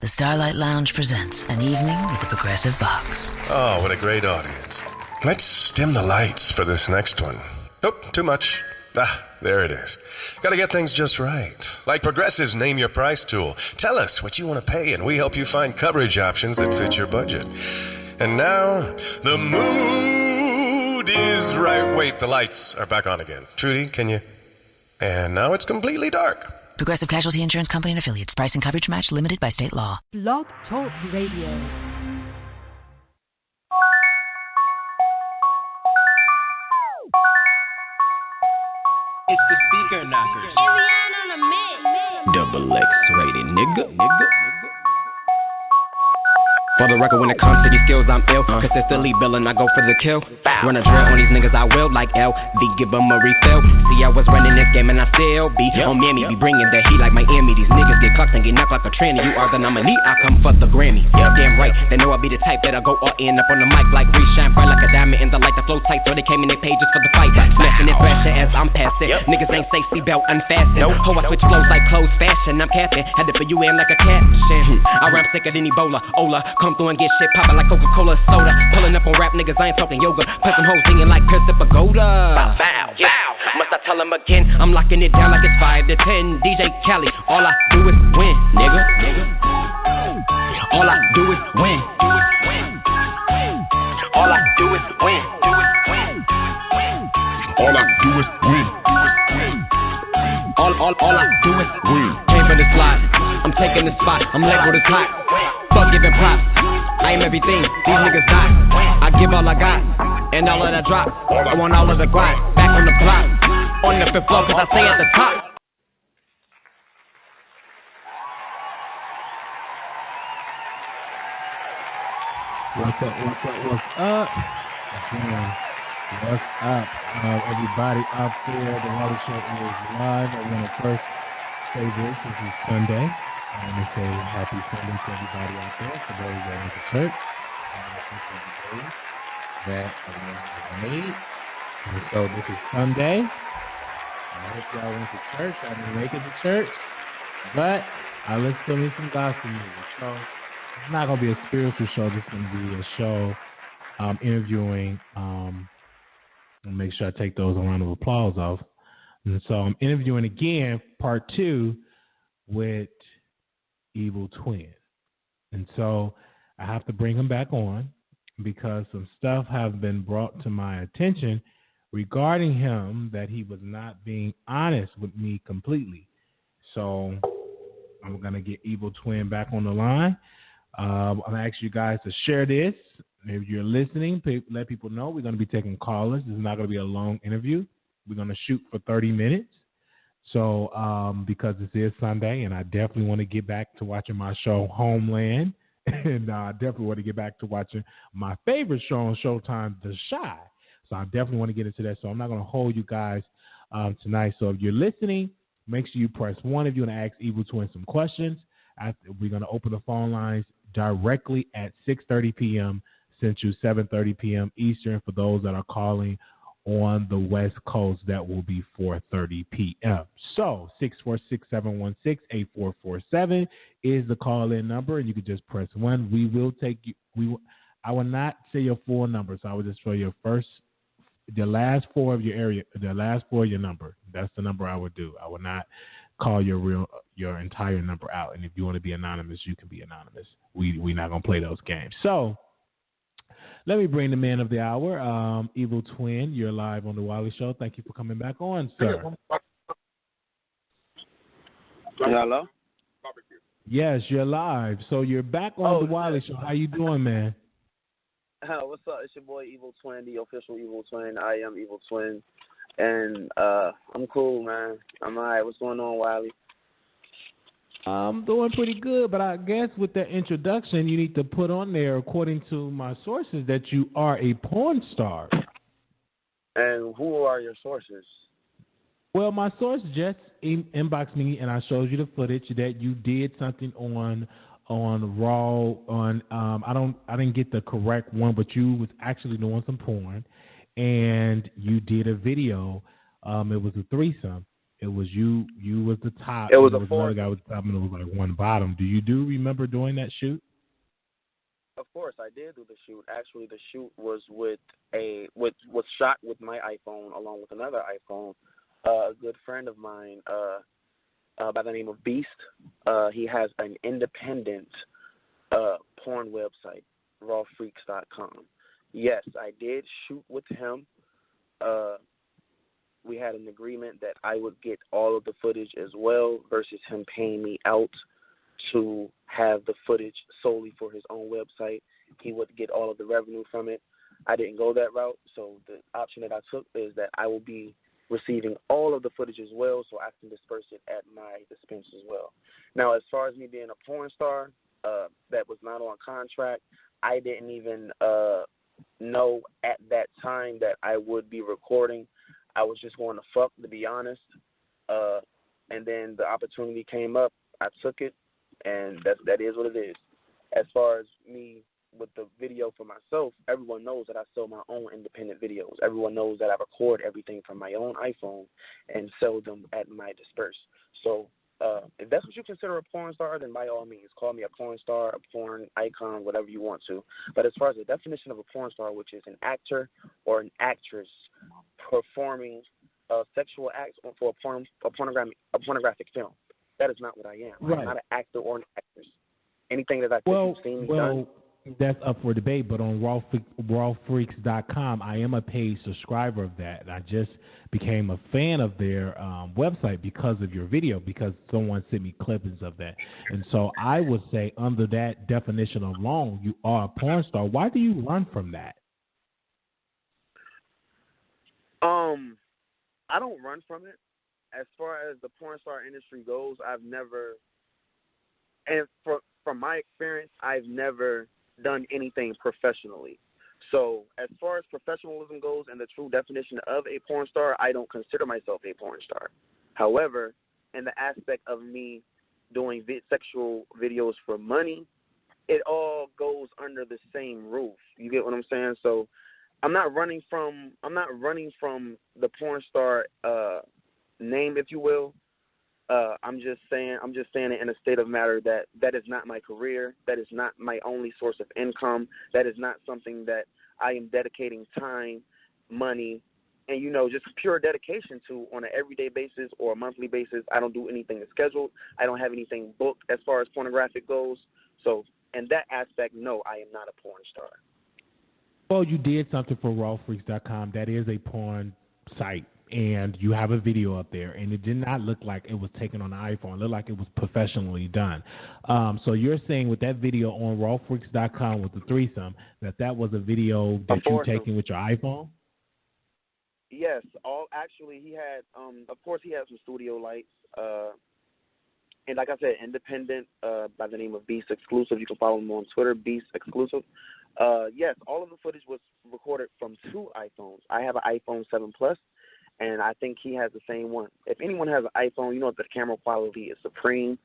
the Starlight Lounge presents An Evening with the Progressive Box. Oh, what a great audience. Let's dim the lights for this next one. Nope, too much. There it is. Gotta get things just right. Like Progressive's Name Your Price tool. Tell us what you want to pay, and we help you find coverage options that fit your budget. And now, the mood is right. Wait, the lights are back on again. Trudy, can you? And now it's completely dark. Progressive Casualty Insurance Company and Affiliates. Price and coverage match limited by state law. Blog Talk Radio. It's the speaker knockers. Double X rated nigga. For the record, when it comes to these skills, I'm ill. Consistently billing, I go for the kill. Run a drill on these niggas, I will, like LV, give them a refill. See, I was running this game and I still be on Miami, be bringing the heat like Miami. These niggas get clocked and get knocked like a tranny. You are the nominee, I come for the Grammy. Damn right, they know I be the type that'll go all in up on the mic like Reese, shine bright like a diamond in the light that flow tight. So they came in their pages for the fight, smashing it faster as I'm passing. Niggas ain't safe, seatbelt unfastened. Ho, I switch flows like clothes fashion. I'm capping, had to fill you in like a caption. I rhyme sicker than Ebola, Ola. Come through and get shit poppin' like Coca-Cola soda. Pulling up on rap niggas, I ain't talking yoga. Put some hoes singing like Pistol Pagoda. Bow. Must I tell them again? I'm locking it down like it's 5 to 10. DJ Khaled, all I do is win, nigga. All I do is win. All I do is win. All I do is win. All I do is win. Came from the slot, I'm taking the spot. I'm labeled as hot. Fuck giving props. I am everything, these niggas not. I give all I got, and all of that drop. I want all of the grind, back on the block. On the fifth floor, cause I stay at the top. What's up? What's up, everybody out there? The Wiley Show is live. I want to first say this is Sunday. I want to say happy Sunday to everybody out there, for those that went to church. That are made. And so this is Sunday. I hope y'all went to church. I didn't make it to church, but I listened to me some gospel music. So it's not going to be a spiritual show. This is going to be a show interviewing. I'll make sure I take those a round of applause off. And so I'm interviewing again, part 2, with Evil Twin. And so I have to bring him back on because some stuff have been brought to my attention regarding him that he was not being honest with me completely. So I'm going to get Evil Twin back on the line. I'm going to ask you guys to share this. If you're listening, let people know we're going to be taking callers. This is not going to be a long interview. We're going to shoot for 30 minutes. So because this is Sunday, and I definitely want to get back to watching my show Homeland, and I definitely want to get back to watching my favorite show on Showtime, The Chi. So I definitely want to get into that. So I'm not going to hold you guys tonight. So if you're listening, make sure you press 1 if you want to ask Evil Twin some questions. We're going to open the phone lines directly at 6:30 p.m. Central, 7:30 p.m. Eastern. For those that are calling on the West Coast, that will be 4:30 p.m. So 646-716-8447 is the call-in number, and you can just press 1. We will take you. I will not say your full number, so I will just show you the last 4 of your area, the last 4 of your number. That's the number I would do. I will not call your entire number out. And if you want to be anonymous, you can be anonymous. We're not gonna play those games. So let me bring the man of the hour, Evil Twin. You're live on the Wiley Show. Thank you for coming back on, sir. Hello? Yes, you're live. So you're back on the Wiley Show. How you doing, man? What's up? It's your boy Evil Twin, the official Evil Twin. I am Evil Twin. And I'm cool, man. I'm all right. What's going on, Wiley? I'm doing pretty good, but I guess with that introduction, you need to put on there, according to my sources, that you are a porn star. And who are your sources? Well, my source just inboxed me, and I showed you the footage that you did something on Raw. I didn't get the correct one, but you was actually doing some porn, and you did a video. It was a threesome. It was you. You was the top. It was and a another four. guy was the top, and it was like one bottom. Do you remember doing that shoot? Of course, I did do the shoot. Actually, the shoot was was shot with my iPhone along with another iPhone. A good friend of mine, by the name of Beast, he has an independent porn website, rawfreaks.com. Yes, I did shoot with him. We had an agreement that I would get all of the footage as well versus him paying me out to have the footage solely for his own website. He would get all of the revenue from it. I didn't go that route, so the option that I took is that I will be receiving all of the footage as well, so I can disperse it at my dispense as well. Now, as far as me being a porn star that was not on contract, I didn't even know at that time that I would be recording. I was just going to fuck, to be honest. And then the opportunity came up. I took it, and that is what it is. As far as me with the video for myself, everyone knows that I sell my own independent videos. Everyone knows that I record everything from my own iPhone and sell them at my disperse. So if that's what you consider a porn star, then by all means, call me a porn star, a porn icon, whatever you want to. But as far as the definition of a porn star, which is an actor or an actress performing sexual acts for a pornographic film, that is not what I am. Right. I'm not an actor or an actress. Anything that I think you've seen me done. That's up for debate, but on rawfreaks.com, I am a paid subscriber of that, and I just became a fan of their website because of your video, because someone sent me clippings of that. And so I would say under that definition alone, you are a porn star. Why do you run from that? I don't run from it. As far as the porn star industry goes, I've never, and from my experience, I've never done anything professionally. So as far as professionalism goes and the true definition of a porn star, I don't consider myself a porn star. However, in the aspect of me doing sexual videos for money, it all goes under the same roof. You get what I'm saying? So I'm not running from the porn star name, if you will. I'm just saying it in a state of matter that is not my career. That is not my only source of income. That is not something that I am dedicating time, money, and, just pure dedication to on an everyday basis or a monthly basis. I don't do anything scheduled. I don't have anything booked as far as pornographic goes. So in that aspect, no, I am not a porn star. Well, you did something for rawfreaks.com. That is a porn site. And you have a video up there, and it did not look like it was taken on the iPhone. It looked like it was professionally done. So you're saying with that video on rawfreaks.com with the threesome, that was a video that you're taking with your iPhone? Yes. Actually, he had, of course, he had some studio lights. And like I said, independent by the name of Xxxclusive. You can follow him on Twitter, Xxxclusive. Yes, all of the footage was recorded from 2 iPhones. I have an iPhone 7 Plus. And I think he has the same one. If anyone has an iPhone, you know the camera quality is supreme,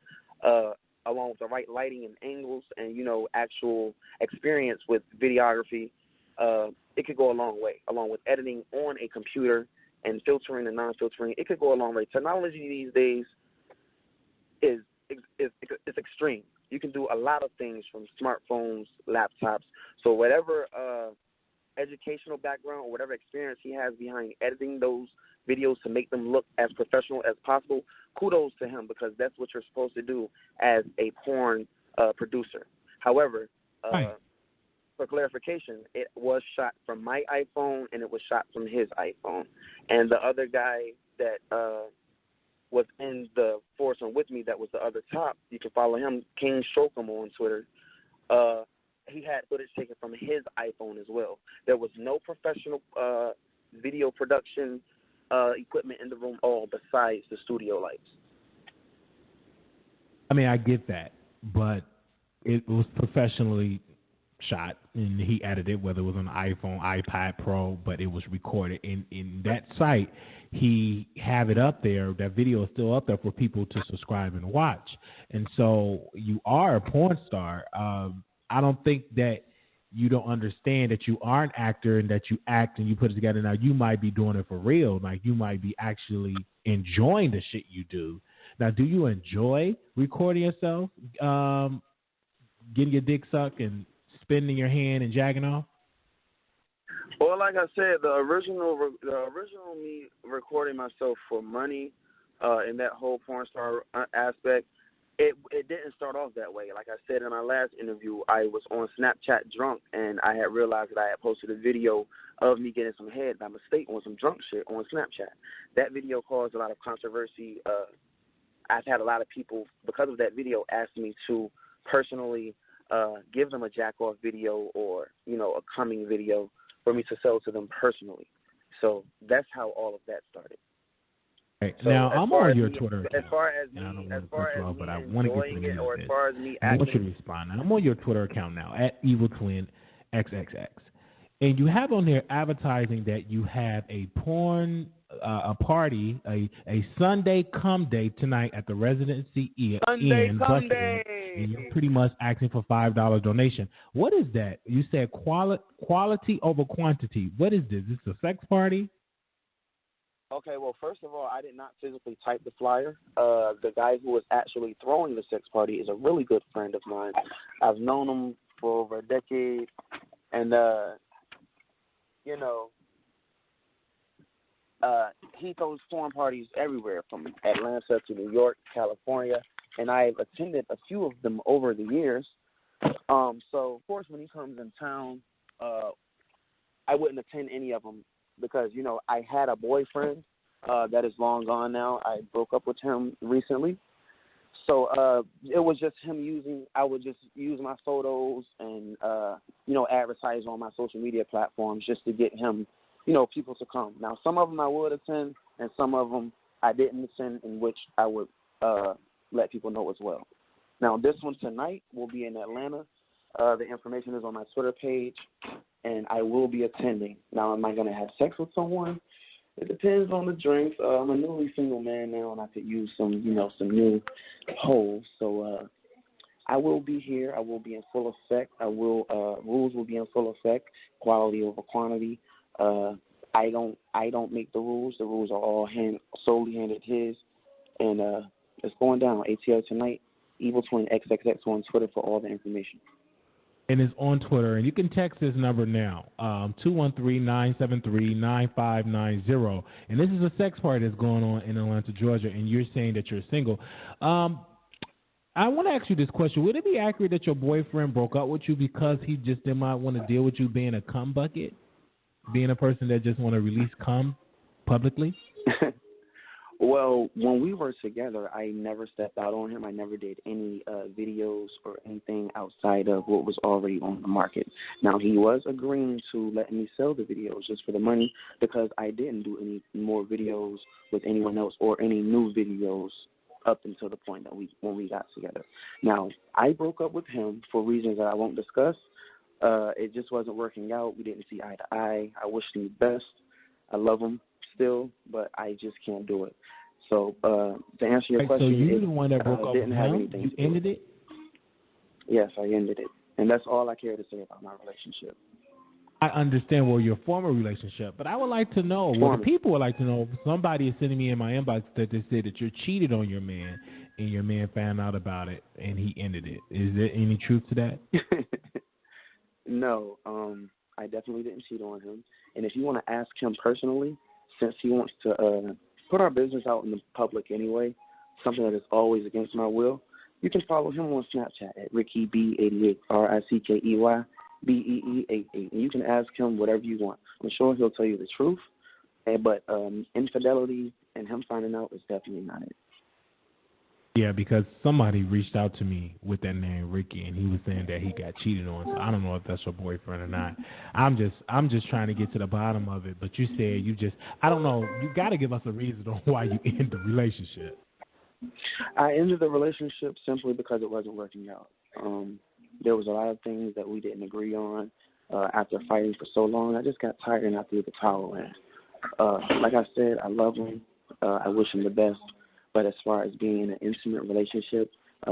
along with the right lighting and angles and, actual experience with videography. It could go a long way, along with editing on a computer and filtering and non-filtering. It could go a long way. Technology these days is extreme. You can do a lot of things from smartphones, laptops. So whatever educational background or whatever experience he has behind editing those videos to make them look as professional as possible, kudos to him, because that's what you're supposed to do as a porn producer. However, for clarification, it was shot from my iPhone and it was shot from his iPhone. And the other guy that was in the foursome with me, that was the other top, you can follow him, King Shokum on Twitter. He had footage taken from his iPhone as well. There was no professional video production equipment in the room, all besides the studio lights. I mean, I get that, but it was professionally shot, and he edited, whether it was on an iPhone, iPad Pro, but it was recorded. In that site, he have it up there. That video is still up there for people to subscribe and watch. And so you are a porn star. I don't think that you don't understand that you are an actor and that you act and you put it together. Now, you might be doing it for real. Like, you might be actually enjoying the shit you do. Now, do you enjoy recording yourself, getting your dick sucked and spinning your hand and jacking off? Well, like I said, the original me recording myself for money and that whole porn star aspect, it didn't start off that way. Like I said in my last interview, I was on Snapchat drunk, and I had realized that I had posted a video of me getting some head by mistake on some drunk shit on Snapchat. That video caused a lot of controversy. I've had a lot of people, because of that video, ask me to personally give them a jack-off video or, a coming video for me to sell to them personally. So that's how all of that started. Right. So now, I'm on your Twitter account. As far as me enjoying it, or as far as me acting. I want you to respond. Now, I'm on your Twitter account now, at EvilTwinXXX. And you have on there advertising that you have a porn a party, a Sunday come day tonight at the Residency Inn, Buckingham, and you're pretty much asking for $5 donation. What is that? You said quality over quantity. What is this? Is this a sex party? Okay, well, first of all, I did not physically type the flyer. The guy who was actually throwing the sex party is a really good friend of mine. I've known him for over a decade, and he throws porn parties everywhere, from Atlanta to New York, California, and I've attended a few of them over the years. So, of course, when he comes in town, I wouldn't attend any of them because, I had a boyfriend that is long gone now. I broke up with him recently. So it was just him I would just use my photos and, advertise on my social media platforms just to get him, people to come. Now, some of them I would attend, and some of them I didn't attend, in which I would let people know as well. Now, this one tonight will be in Atlanta. The information is on my Twitter page, and I will be attending. Now, am I going to have sex with someone? It depends on the drinks. I'm a newly single man now, and I could use some new holes. So I will be here. I will be in full effect. Rules will be in full effect. Quality over quantity. I don't make the rules. The rules are all solely handed his, and it's going down. ATL tonight. Evil Twin XXX on Twitter for all the information. And it's on Twitter, and you can text this number now, 213-973-9590. And this is a sex party that's going on in Atlanta, Georgia, and you're saying that you're single. I want to ask you this question. Would it be accurate that your boyfriend broke up with you because he just did not want to deal with you being a cum bucket, being a person that just want to release cum publicly? Well, when we were together, I never stepped out on him. I never did any videos or anything outside of what was already on the market. Now, he was agreeing to let me sell the videos just for the money because I didn't do any more videos with anyone else or any new videos up until the point that when we got together. Now, I broke up with him for reasons that I won't discuss. It just wasn't working out. We didn't see eye to eye. I wish him the best. I love him still, but I just can't do it. So to answer your question, so you're the one that broke up with him? You ended it? Yes, I ended it, and that's all I care to say about my relationship. I understand your former relationship, but I would like to know, the people would like to know, if somebody is sending me in my inbox that they said that you're cheated on your man, and your man found out about it, and he ended it. Is there any truth to that? No, I definitely didn't cheat on him. And if you want to ask him personally, since he wants to put our business out in the public anyway, something that is always against my will, you can follow him on Snapchat at RickyB88, RICKEYBEE88. And you can ask him whatever you want. I'm sure he'll tell you the truth, but infidelity and him finding out is definitely not it. Yeah, because somebody reached out to me with that name, Ricky, and he was saying that he got cheated on. So I don't know if that's your boyfriend or not. I'm just trying to get to the bottom of it. But you said I don't know. You got to give us a reason on why you ended the relationship. I ended the relationship simply because it wasn't working out. There was a lot of things that we didn't agree on. After fighting for so long, I just got tired and I threw the towel in. Like I said, I love him. I wish him the best. But as far as being in an intimate relationship,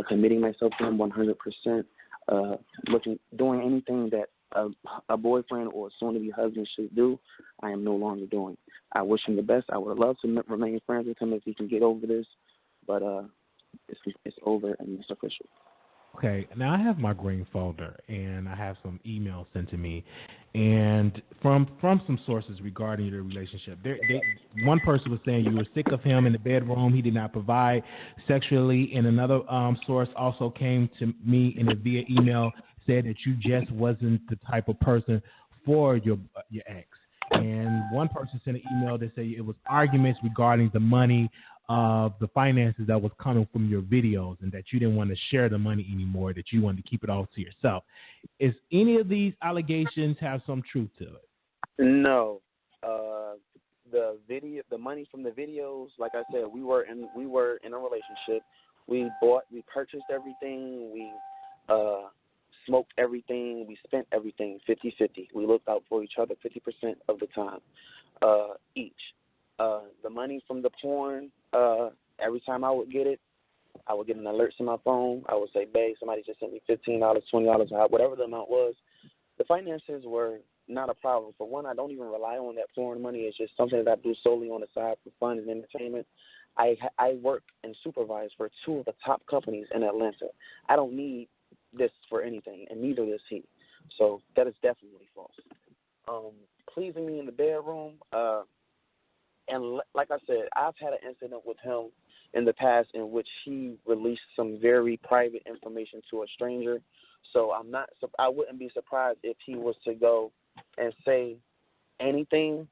committing myself to him 100%, doing anything that a boyfriend or soon-to-be husband should do, I am no longer doing. I wish him the best. I would love to remain friends with him if he can get over this, but it's over and it's official. Okay, now I have my green folder, and I have some emails sent to me, and from some sources regarding your relationship. One person was saying you were sick of him in the bedroom. He did not provide sexually, and another source also came to me in a via email, said that you just wasn't the type of person for your ex. And one person sent an email that said it was arguments regarding the money, the finances that was coming from your videos, and that you didn't want to share the money anymore, that you wanted to keep it all to yourself. Is any of these allegations have some truth to it? No. The money from the videos, like I said, we were in a relationship. We purchased everything. We smoked everything. We spent everything 50-50. We looked out for each other 50% of the time each. The money from the porn, every time I would get it, I would get an alert to my phone. I would say, babe, somebody just sent me $15, $20, whatever the amount was. The finances were not a problem. For one, I don't even rely on that porn money. It's just something that I do solely on the side for fun and entertainment. I work and supervise for two of the top companies in Atlanta. I don't need this for anything, and neither does he. So that is definitely false. Pleasing me in the bedroom, and like I said, I've had an incident with him in the past in which he released some very private information to a stranger. So I wouldn't be surprised if he was to go and say anything.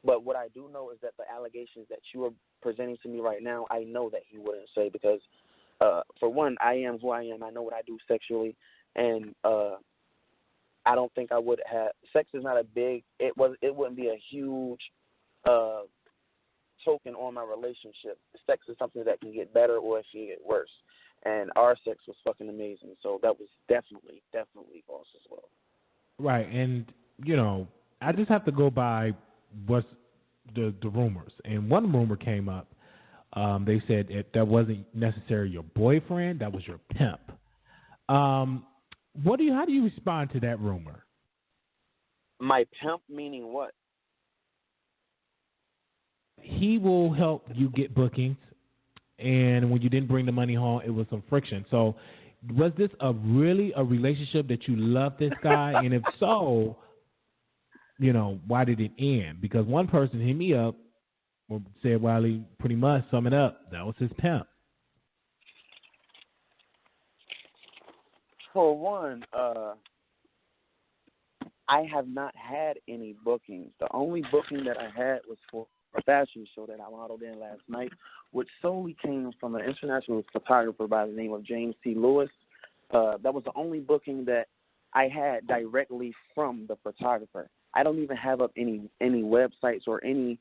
But what I do know is that the allegations that you are presenting to me right now, I know that he wouldn't say because, for one, I am who I am. I know what I do sexually, and I don't think I would have. Sex is not it wouldn't be a huge token on my relationship. Sex is something that can get better or it can get worse. And our sex was fucking amazing. So that was definitely false as well. Right. And, I just have to go by what's the rumors. And one rumor came up. They said that wasn't necessarily your boyfriend, that was your pimp. How do you respond to that rumor? My pimp meaning what? He will help you get bookings, and when you didn't bring the money home, it was some friction. So was this really a relationship that you loved this guy? And if so, why did it end? Because one person hit me up and said, Wiley, pretty much sum it up, that was his pimp. For one, I have not had any bookings. The only booking that I had was for a fashion show that I modeled in last night, which solely came from an international photographer by the name of James T. Lewis. That was the only booking that I had directly from the photographer. I don't even have up any websites or any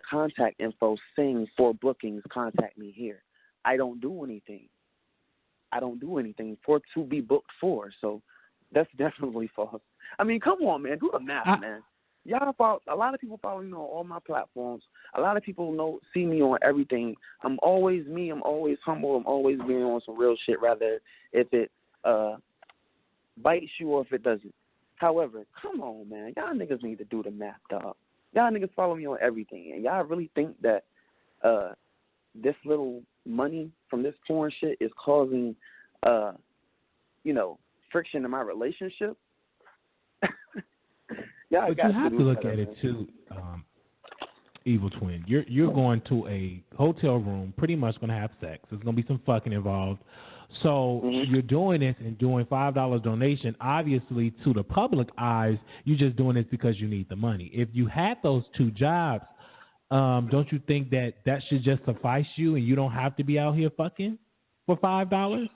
contact info saying for bookings, contact me here. I don't do anything. For to be booked for. So that's definitely false. I mean, come on, man. Do the math, man. A lot of people follow me on all my platforms. A lot of people see me on everything. I'm always me. I'm always humble. I'm always being on some real shit, rather if it bites you or if it doesn't. However, come on, man. Y'all niggas need to do the math, dog. Y'all niggas follow me on everything. And y'all really think that this little money from this porn shit is causing, friction in my relationship? Yeah, but you have to look at it too, Evil Twin. You're going to a hotel room, pretty much going to have sex. There's going to be some fucking involved. So you're doing this and doing $5 donation. Obviously, to the public eyes, you're just doing this because you need the money. If you had those two jobs, don't you think that should just suffice you and you don't have to be out here fucking for $5?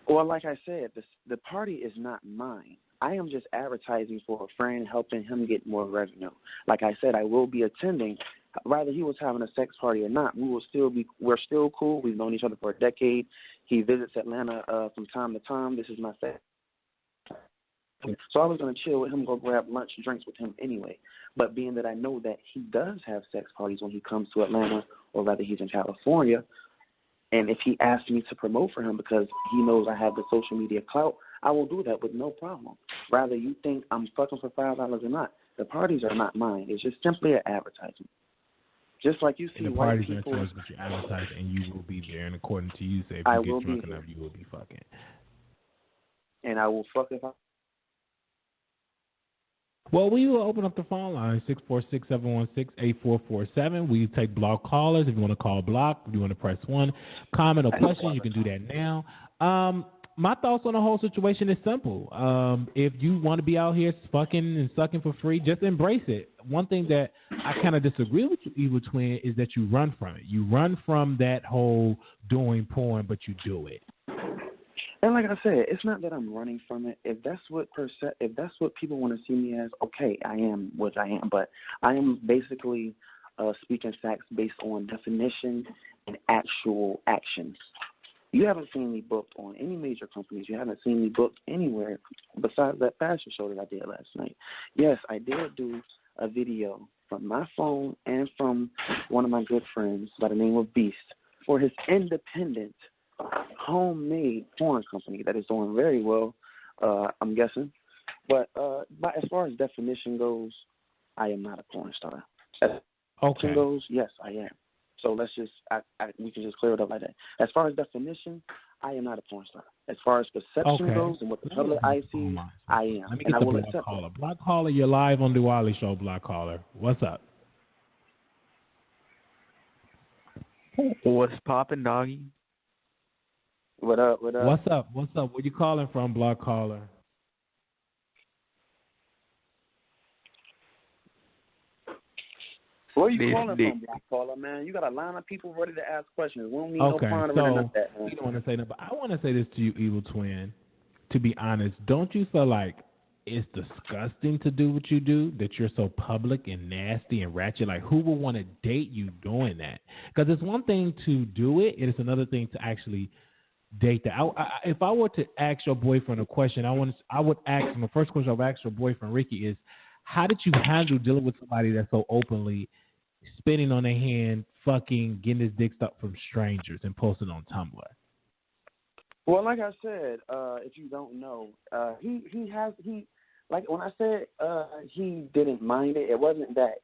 Well, like I said, the party is not mine. I am just advertising for a friend, helping him get more revenue. Like I said, I will be attending. Whether he was having a sex party or not, we're still cool. We've known each other for a decade. He visits Atlanta from time to time. This is my second. So I was going to chill with him, go grab lunch, drinks with him anyway. But being that I know that he does have sex parties when he comes to Atlanta, or rather he's in California, and if he asks me to promote for him because he knows I have the social media clout, I will do that with no problem. Rather you think I'm fucking for $5 or not. The parties are not mine. It's just simply an advertisement. Just like you see and the white parties people. are yours, but you advertise and you will be there. And according to you, say if I you will get drunk be enough, there. you will be fucking. And I will fuck if I. Well, we will open up the phone line, 646-716-8447. We take block callers. If you want to call block, if you want to press 1, comment or question, you can do that now. My thoughts on the whole situation is simple. If you want to be out here fucking and sucking for free, just embrace it. One thing that I kind of disagree with you, Evil Twin, is that you run from it. You run from that whole doing porn, but you do it. And like I said, it's not that I'm running from it. If that's what people want to see me as, okay, I am what I am. But I am basically speaking facts based on definition and actual actions. You haven't seen me booked on any major companies. You haven't seen me booked anywhere besides that fashion show that I did last night. Yes, I did do a video from my phone and from one of my good friends by the name of Beast for his independent homemade porn company that is doing very well, I'm guessing. But as far as definition goes, I am not a porn star. As definition goes, yes, I am. So let's just, we can just clear it up like that. As far as definition, I am not a porn star. As far as perception goes and what the public eye sees, I am. Let me and get I the will block accept caller. it. Block caller, you're live on the Wiley Show, block caller. What's up? What's poppin', doggy? What up? What's up? Where you calling from, block caller? Where you calling from, block caller, man? You got a line of people ready to ask questions. We don't need no ponder or nothing like that, man. You don't want to say that, but I want to say this to you, Evil Twin. To be honest, don't you feel like it's disgusting to do what you do, that you're so public and nasty and ratchet? Like, who would want to date you doing that? Because it's one thing to do it, and it's another thing to actually date that. If I were to ask your boyfriend a question, I would ask him, the first question I would ask your boyfriend, Ricky, is how did you handle dealing with somebody that's so openly spitting on their hand, fucking, getting his dick stuck from strangers and posting on Tumblr? Well, like I said, if you don't know, he like when I said he didn't mind it, it wasn't like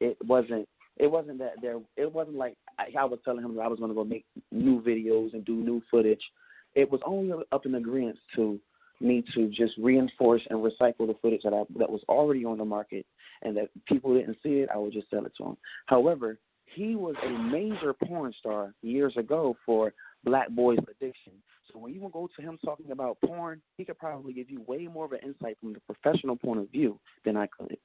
I was telling him that I was going to go make new videos and do new footage. It was only up in agreement to me to just reinforce and recycle the footage that was already on the market, and that people didn't see it, I would just sell it to them. However, he was a major porn star years ago for Black Boys Addiction. So when you will go to him talking about porn, he could probably give you way more of an insight from the professional point of view than I could.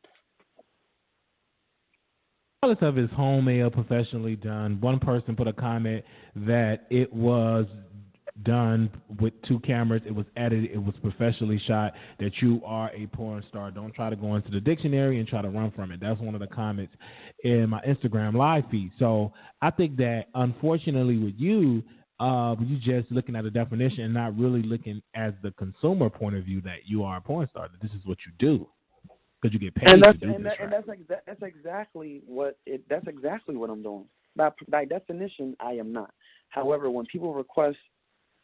Regardless of his homemade, professionally done, one person put a comment that it was done with 2 cameras, it was edited, it was professionally shot, that you are a porn star. Don't try to go into the dictionary and try to run from it. That's one of the comments in my Instagram live feed. So I think that, unfortunately, with you, you just looking at a definition and not really looking as the consumer point of view that you are a porn star, that this is what you do because you get paid to do this. And that's exactly what I'm doing. By definition, I am not. However, when people request,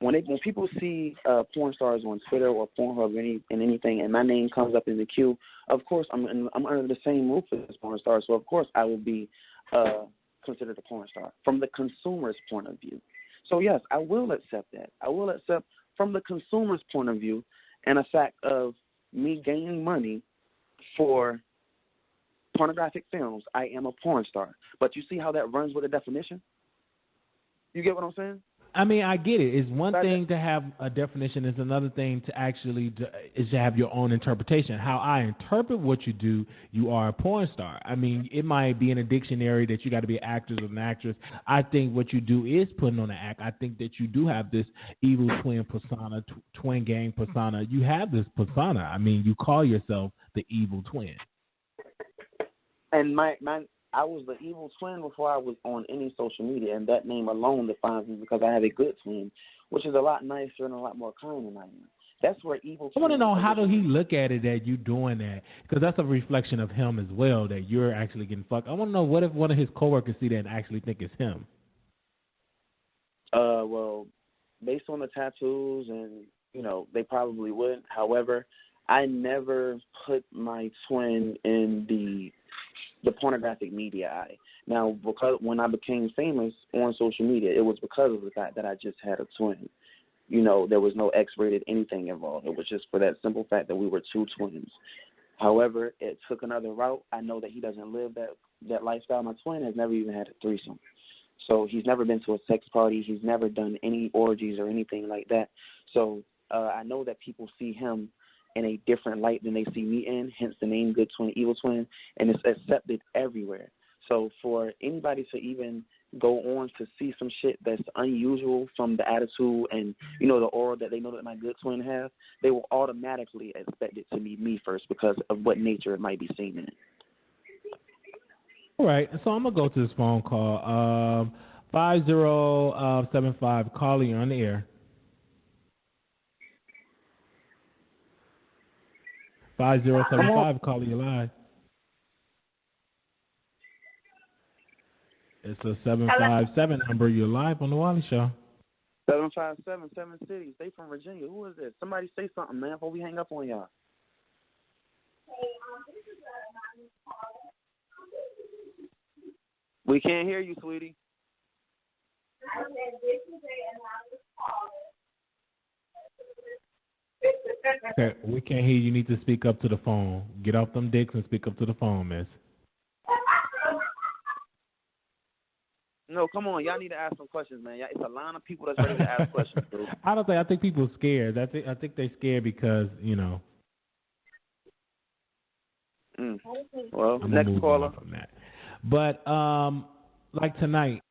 when people see porn stars on Twitter or Pornhub and anything, and my name comes up in the queue, of course I'm under the same roof as porn stars. So of course I will be considered a porn star from the consumer's point of view. So yes, I will accept that. I will accept from the consumer's point of view and a fact of me gaining money for pornographic films. I am a porn star. But you see how that runs with a definition? You get what I'm saying? I mean, I get it. It's one thing to have a definition. It's another thing to actually is to have your own interpretation. How I interpret what you do, you are a porn star. I mean, it might be in a dictionary that you got to be an actor or an actress. I think what you do is putting on an act. I think that you do have this evil twin persona, twin gang persona. You have this persona. I mean, you call yourself the evil twin. And I was the evil twin before I was on any social media, and that name alone defines me because I have a good twin, which is a lot nicer and a lot more kind than I am. That's where evil twin. I want to know, how do he look at it that you doing that? Because that's a reflection of him as well, that you're actually getting fucked. I want to know, what if one of his coworkers see that and actually think it's him? Well, based on the tattoos, and they probably would. However, I never put my twin in the pornographic media eye. Now, because when I became famous on social media, it was because of the fact that I just had a twin. You know, there was no X-rated anything involved. It was just for that simple fact that we were two twins. However, it took another route. I know that he doesn't live that lifestyle. My twin has never even had a threesome. So he's never been to a sex party. He's never done any orgies or anything like that. So I know that people see him in a different light than they see me in, hence the name Good Twin, Evil Twin, and it's accepted everywhere. So for anybody to even go on to see some shit that's unusual from the attitude and, you know, the aura that they know that my good twin has, they will automatically expect it to be me first because of what nature it might be seen in. All right, so I'm going to go to this phone call. 5075, caller, you're on the air. 5075, caller, you're live. It's a 757 number. You're live on the Wiley Show. 757, 7 cities. They from Virginia. Who is this? Somebody say something, man, before we hang up on y'all. We can't hear you, sweetie. Okay, we can't hear you. You need to speak up to the phone. Get off them dicks and speak up to the phone, miss. No, come on. Y'all need to ask some questions, man. It's a line of people that's ready to ask questions, dude. I think people are scared. I think they're scared because, you know. Well, next caller. But like tonight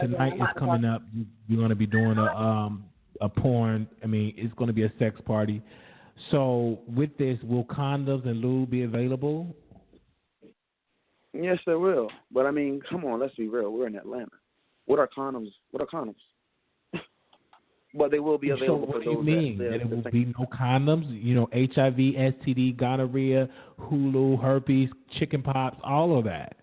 is coming up. You're going to be doing a porn. I mean, it's going to be a sex party. So with this, will condoms and lube be available? Yes, there will. But I mean, come on, let's be real. We're in Atlanta. What are condoms? But they will be available for those. What do you mean? That it will be no condoms? You know, HIV, STD, gonorrhea, hulu, herpes, chicken pox, all of that.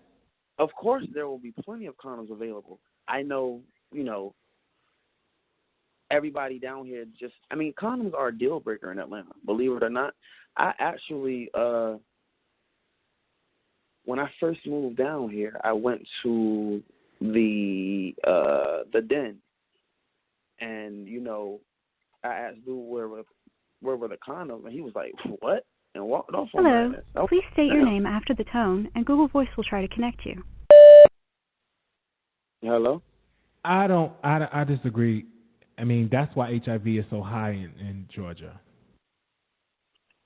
Of course, there will be plenty of condoms available. I know, you know, everybody down here condoms are a deal breaker in Atlanta. Believe it or not, I actually, when I first moved down here, I went to the den, and you know, I asked dude where were the condoms, and he was like, "What?" and walked off. Hello. Please state your name after the tone, and Google Voice will try to connect you. Hello. I disagree. I mean, that's why HIV is so high in Georgia.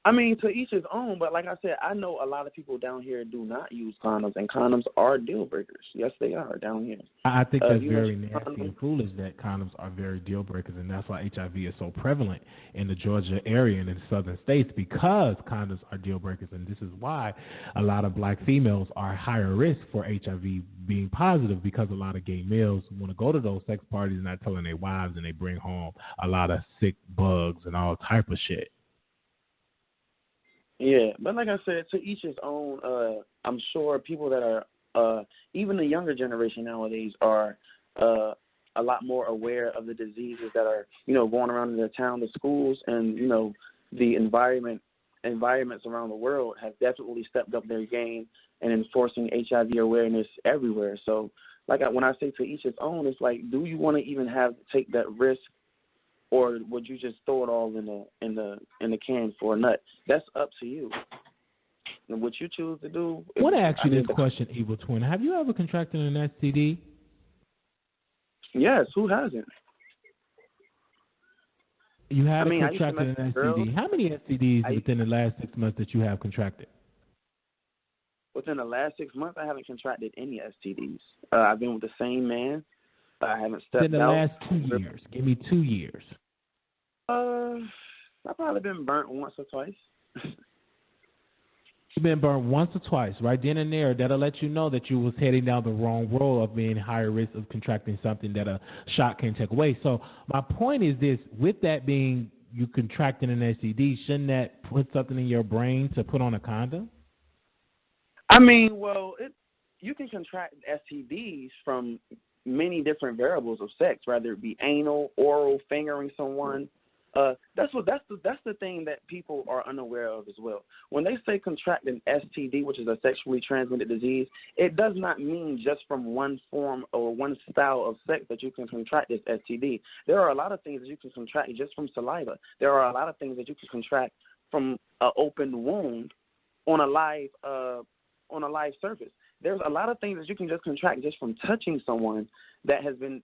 I mean, to each his own, but like I said, I know a lot of people down here do not use condoms, and condoms are deal breakers. Yes, they are down here. I think that's very nasty and foolish that condoms are very deal breakers, and that's why HIV is so prevalent in the Georgia area and in the southern states, because condoms are deal breakers, and this is why a lot of black females are higher risk for HIV being positive, because a lot of gay males want to go to those sex parties and not telling their wives, and they bring home a lot of sick bugs and all type of shit. Yeah, but like I said, to each his own. I'm sure people that are, even the younger generation nowadays, are a lot more aware of the diseases that are, you know, going around in their town, the schools, and, you know, the environments around the world have definitely stepped up their game and enforcing HIV awareness everywhere. So, when I say to each his own, it's like, do you want to even take that risk? Or would you just throw it all in the can for a nut? That's up to you. And what you choose to do. I want to ask you this question, Evil Twin. Have you ever contracted an STD? Yes. Who hasn't? You have contracted an STD. How many STDs within the last 6 months that you have contracted? Within the last 6 months, I haven't contracted any STDs. I've been with the same man. I haven't stepped out. In the last 2 years. Give me 2 years. I've probably been burnt once or twice. You've been burnt once or twice, right then and there. That'll let you know that you was heading down the wrong road of being higher risk of contracting something that a shot can take away. So my point is this: with that being you contracting an STD, shouldn't that put something in your brain to put on a condom? I mean, well, you can contract STDs from many different variables of sex, whether it be anal, oral, fingering someone, That's the thing that people are unaware of as well. When they say contract an STD, which is a sexually transmitted disease, it does not mean just from one form or one style of sex that you can contract this STD. There are a lot of things that you can contract just from saliva. There are a lot of things that you can contract from an open wound on a live surface. There's a lot of things that you can just contract just from touching someone that has been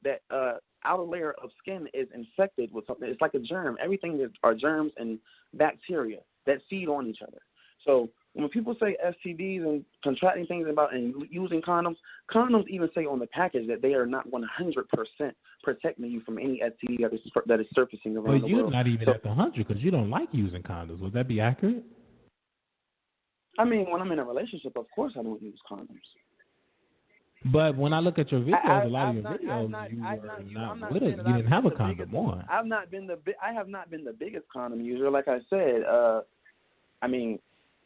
outer layer of skin is infected with something. It's like a germ. Everything are germs and bacteria that feed on each other. So when people say STDs and contracting things and using condoms even say on the package that they are not 100% protecting you from any STD that is surfacing around the world. But you're not even at the 100 because you don't like using condoms. Would that be accurate? I mean, when I'm in a relationship, of course I don't use condoms. But when I look at your videos, a lot of your videos, you didn't have a condom on. I have not been the biggest condom user. Like I said, I mean,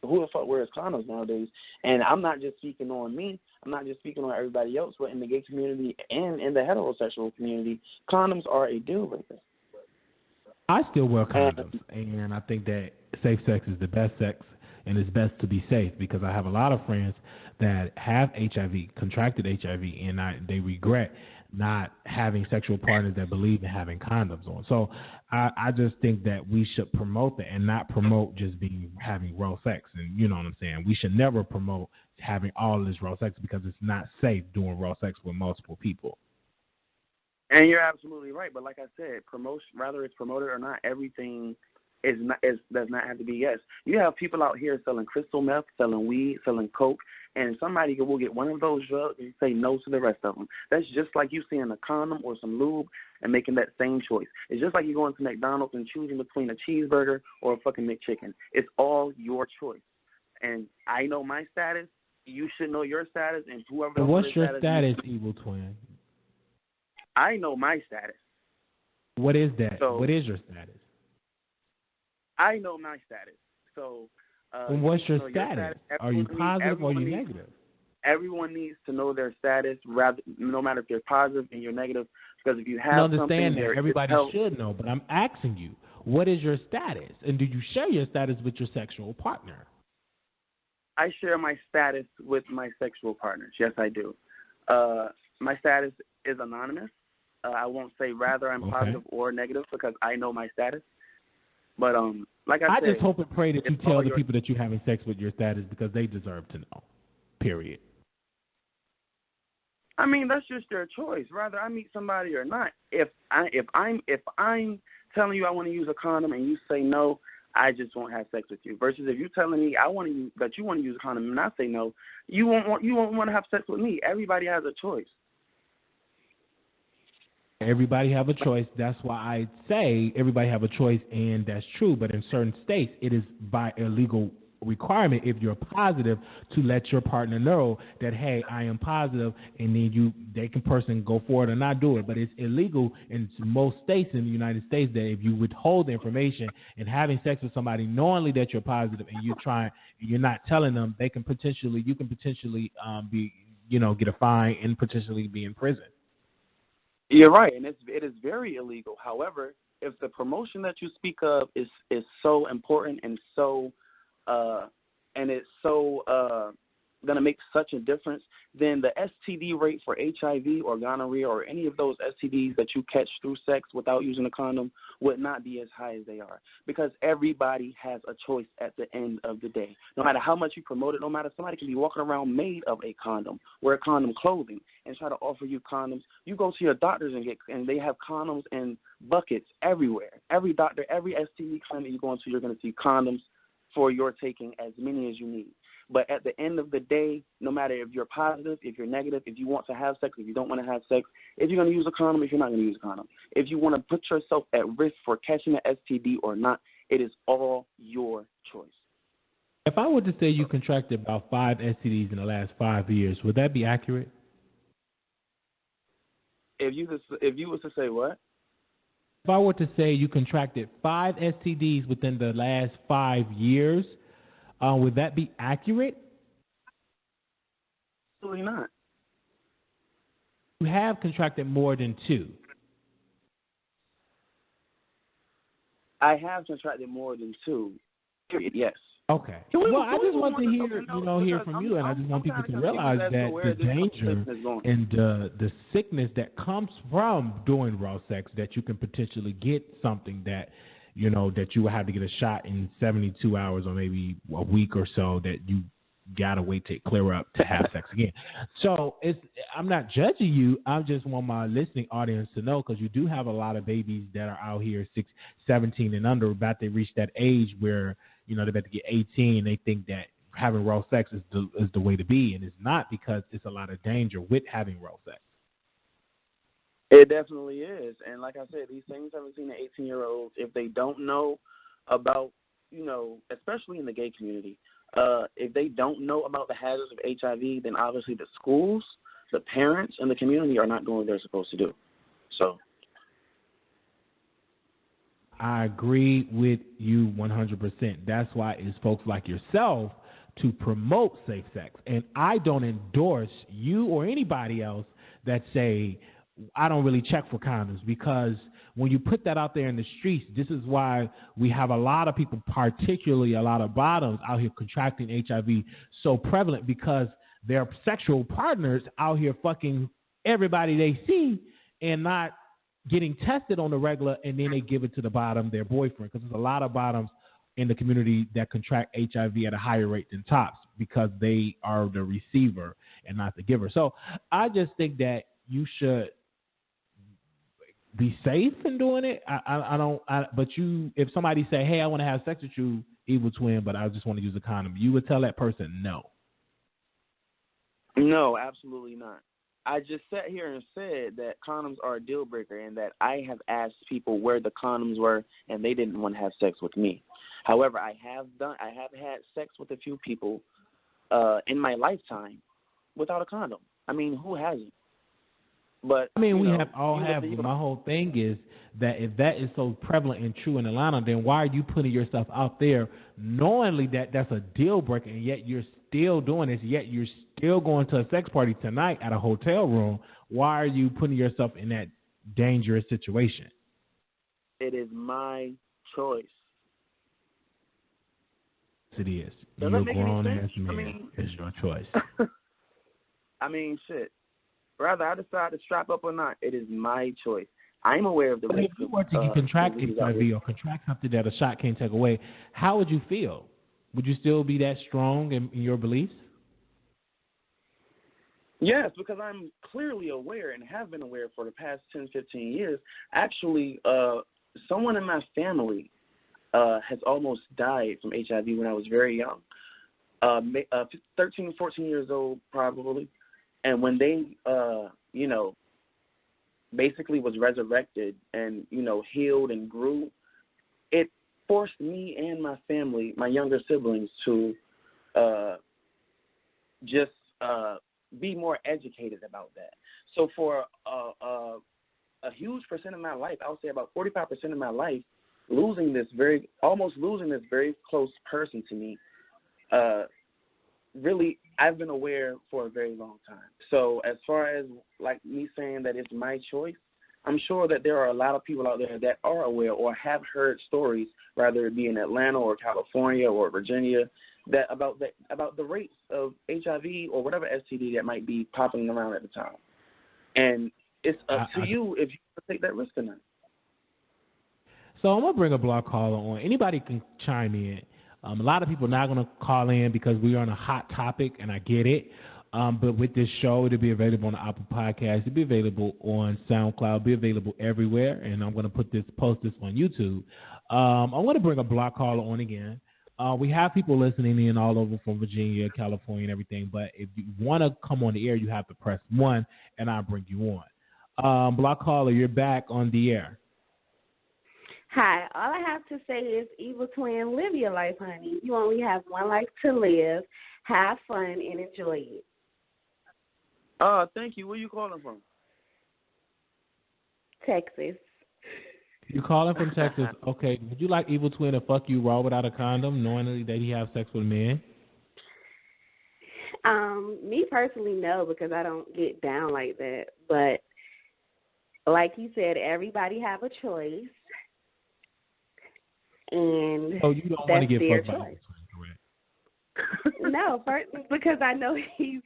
who the fuck wears condoms nowadays? And I'm not just speaking on me. I'm not just speaking on everybody else, but in the gay community and in the heterosexual community, condoms are a deal breaker. I still wear condoms, and I think that safe sex is the best sex. And it's best to be safe because I have a lot of friends that have HIV, contracted HIV, and they regret not having sexual partners that believe in having condoms on. So I just think that we should promote that and not promote just having raw sex. And you know what I'm saying? We should never promote having all this raw sex because it's not safe doing raw sex with multiple people. And you're absolutely right. But like I said, whether it's promoted or not, everything does not have to be yes. You have people out here selling crystal meth, selling weed, selling coke, and somebody will get one of those drugs and say no to the rest of them. That's just like you seeing a condom or some lube and making that same choice. It's just like you going to McDonald's and choosing between a cheeseburger or a fucking McChicken. It's all your choice. And I know my status. You should know your status, and whoever. But what's your status, Evil Twin? I know my status. What is that? So, what is your status? I know my status. So, and what's your status? Are you positive or are you negative? Everyone needs to know their status, no matter if you're positive and you're negative. Because if you have I understand that everybody should know, but I'm asking you, what is your status, and do you share your status with your sexual partner? I share my status with my sexual partners. Yes, I do. My status is anonymous. I won't say rather I'm positive or negative because I know my status. But like I said, just hope and pray that you tell the people that you're having sex with your status because they deserve to know. Period. I mean, that's just your choice. Rather I meet somebody or not. If I'm telling you I want to use a condom and you say no, I just won't have sex with you. Versus if you're telling me that you want to use a condom and I say no, you won't want to have sex with me. Everybody has a choice. Everybody have a choice. That's why I say everybody have a choice, and that's true. But in certain states, it is by a legal requirement if you're positive to let your partner know that, hey, I am positive, and then person go for it or not do it. But it's illegal in most states in the United States that if you withhold the information and having sex with somebody knowingly that you're positive and you're not telling them, you can potentially be, get a fine and potentially be in prison. You're right, and it is very illegal. However, if the promotion that you speak of is so important and so it's so going to make such a difference, then the STD rate for HIV or gonorrhea or any of those STDs that you catch through sex without using a condom would not be as high as they are, because everybody has a choice at the end of the day. No matter how much you promote it, no matter, somebody can be walking around made of a condom, wear condom clothing, and try to offer you condoms. You go to your doctors and they have condoms in buckets everywhere. Every doctor, every STD clinic you go into, you're going to see condoms for your taking, as many as you need. But at the end of the day, no matter if you're positive, if you're negative, if you want to have sex, if you don't want to have sex, if you're going to use a condom, if you're not going to use a condom, if you want to put yourself at risk for catching an STD or not, it is all your choice. If I were to say you contracted about 5 STDs in the last 5 years, would that be accurate? If you was to say what? If I were to say you contracted 5 STDs within the last 5 years, would that be accurate? Absolutely not. You have contracted more than 2. I have contracted more than 2. Period. Yes. Okay. Well, I just want to hear, hear from you, and I just want people to realize that the danger and the sickness that comes from doing raw sex, that you can potentially get something that, that you will have to get a shot in 72 hours or maybe a week or so, that you gotta wait to clear up to have sex again. So I'm not judging you. I just want my listening audience to know, because you do have a lot of babies that are out here 17 and under, about to reach that age where they're about to get 18, and they think that having raw sex is the way to be, and it's not, because it's a lot of danger with having raw sex. It definitely is, and like I said, these same 17 and 18-year-olds, if they don't know about, especially in the gay community, if they don't know about the hazards of HIV, then obviously the schools, the parents, and the community are not doing what they're supposed to do. So I agree with you 100%. That's why it's folks like yourself to promote safe sex. And I don't endorse you or anybody else that say, I don't really check for condoms, because when you put that out there in the streets, this is why we have a lot of people, particularly a lot of bottoms, out here contracting HIV so prevalent, because their sexual partners out here fucking everybody they see and not getting tested on the regular, and then they give it to the bottom, their boyfriend, because there's a lot of bottoms in the community that contract HIV at a higher rate than tops, because they are the receiver and not the giver. So I just think that you should be safe in doing it. But if somebody say, hey, I want to have sex with you, Evil Twin, but I just want to use a condom, you would tell that person no. No, absolutely not. I just sat here and said that condoms are a deal breaker, and that I have asked people where the condoms were, and they didn't want to have sex with me. However, I have had sex with a few people in my lifetime without a condom. I mean, who hasn't? But I mean, we have all have. But my whole thing is that if that is so prevalent and true in Atlanta, then why are you putting yourself out there knowingly that that's a deal breaker, and yet you're still doing this, yet you're still going to a sex party tonight at a hotel room? Why are you putting yourself in that dangerous situation? It is my choice. It is. You're grown ass man. It's your choice. I mean, shit. Rather I decide to strap up or not, it is my choice. I'm aware of the risk. If you were to contract HIV or contract something that a shot can't take away, how would you feel? Would you still be that strong in your beliefs? Yes, because I'm clearly aware and have been aware for the past 10, 15 years. Actually, someone in my family has almost died from HIV when I was very young, 13, 14 years old probably. And when they, basically was resurrected and, healed and grew, it forced me and my family, my younger siblings, to just be more educated about that. So for a huge percent of my life, I would say about 45% of my life, almost losing this very close person to me, really, I've been aware for a very long time. So as far as like me saying that it's my choice, I'm sure that there are a lot of people out there that are aware or have heard stories, whether it be in Atlanta or California or Virginia, that about the rates of HIV or whatever STD that might be popping around at the time. And it's up to you if you want to take that risk or not. So I'm going to bring a blog caller on. Anybody can chime in. A lot of people are not going to call in because we are on a hot topic, and I get it. But with this show, it'll be available on the Apple Podcast. It'll be available on SoundCloud. It'll be available everywhere. And I'm going to post this on YouTube. I'm going to bring a blog caller on again. We have people listening in all over from Virginia, California, and everything. But if you want to come on the air, you have to press 1, and I'll bring you on. Blog caller, you're back on the air. Hi, all I have to say is, Evil Twin, live your life, honey. You only have one life to live. Have fun and enjoy it. Thank you. Where are you calling from? Texas. You calling from Texas? Okay. Would you like Evil Twin to fuck you raw without a condom, knowing that he has sex with men? Me personally, no, because I don't get down like that. But like you said, everybody have a choice. and so you don't want to get their fucked by choice. No, because I know he's.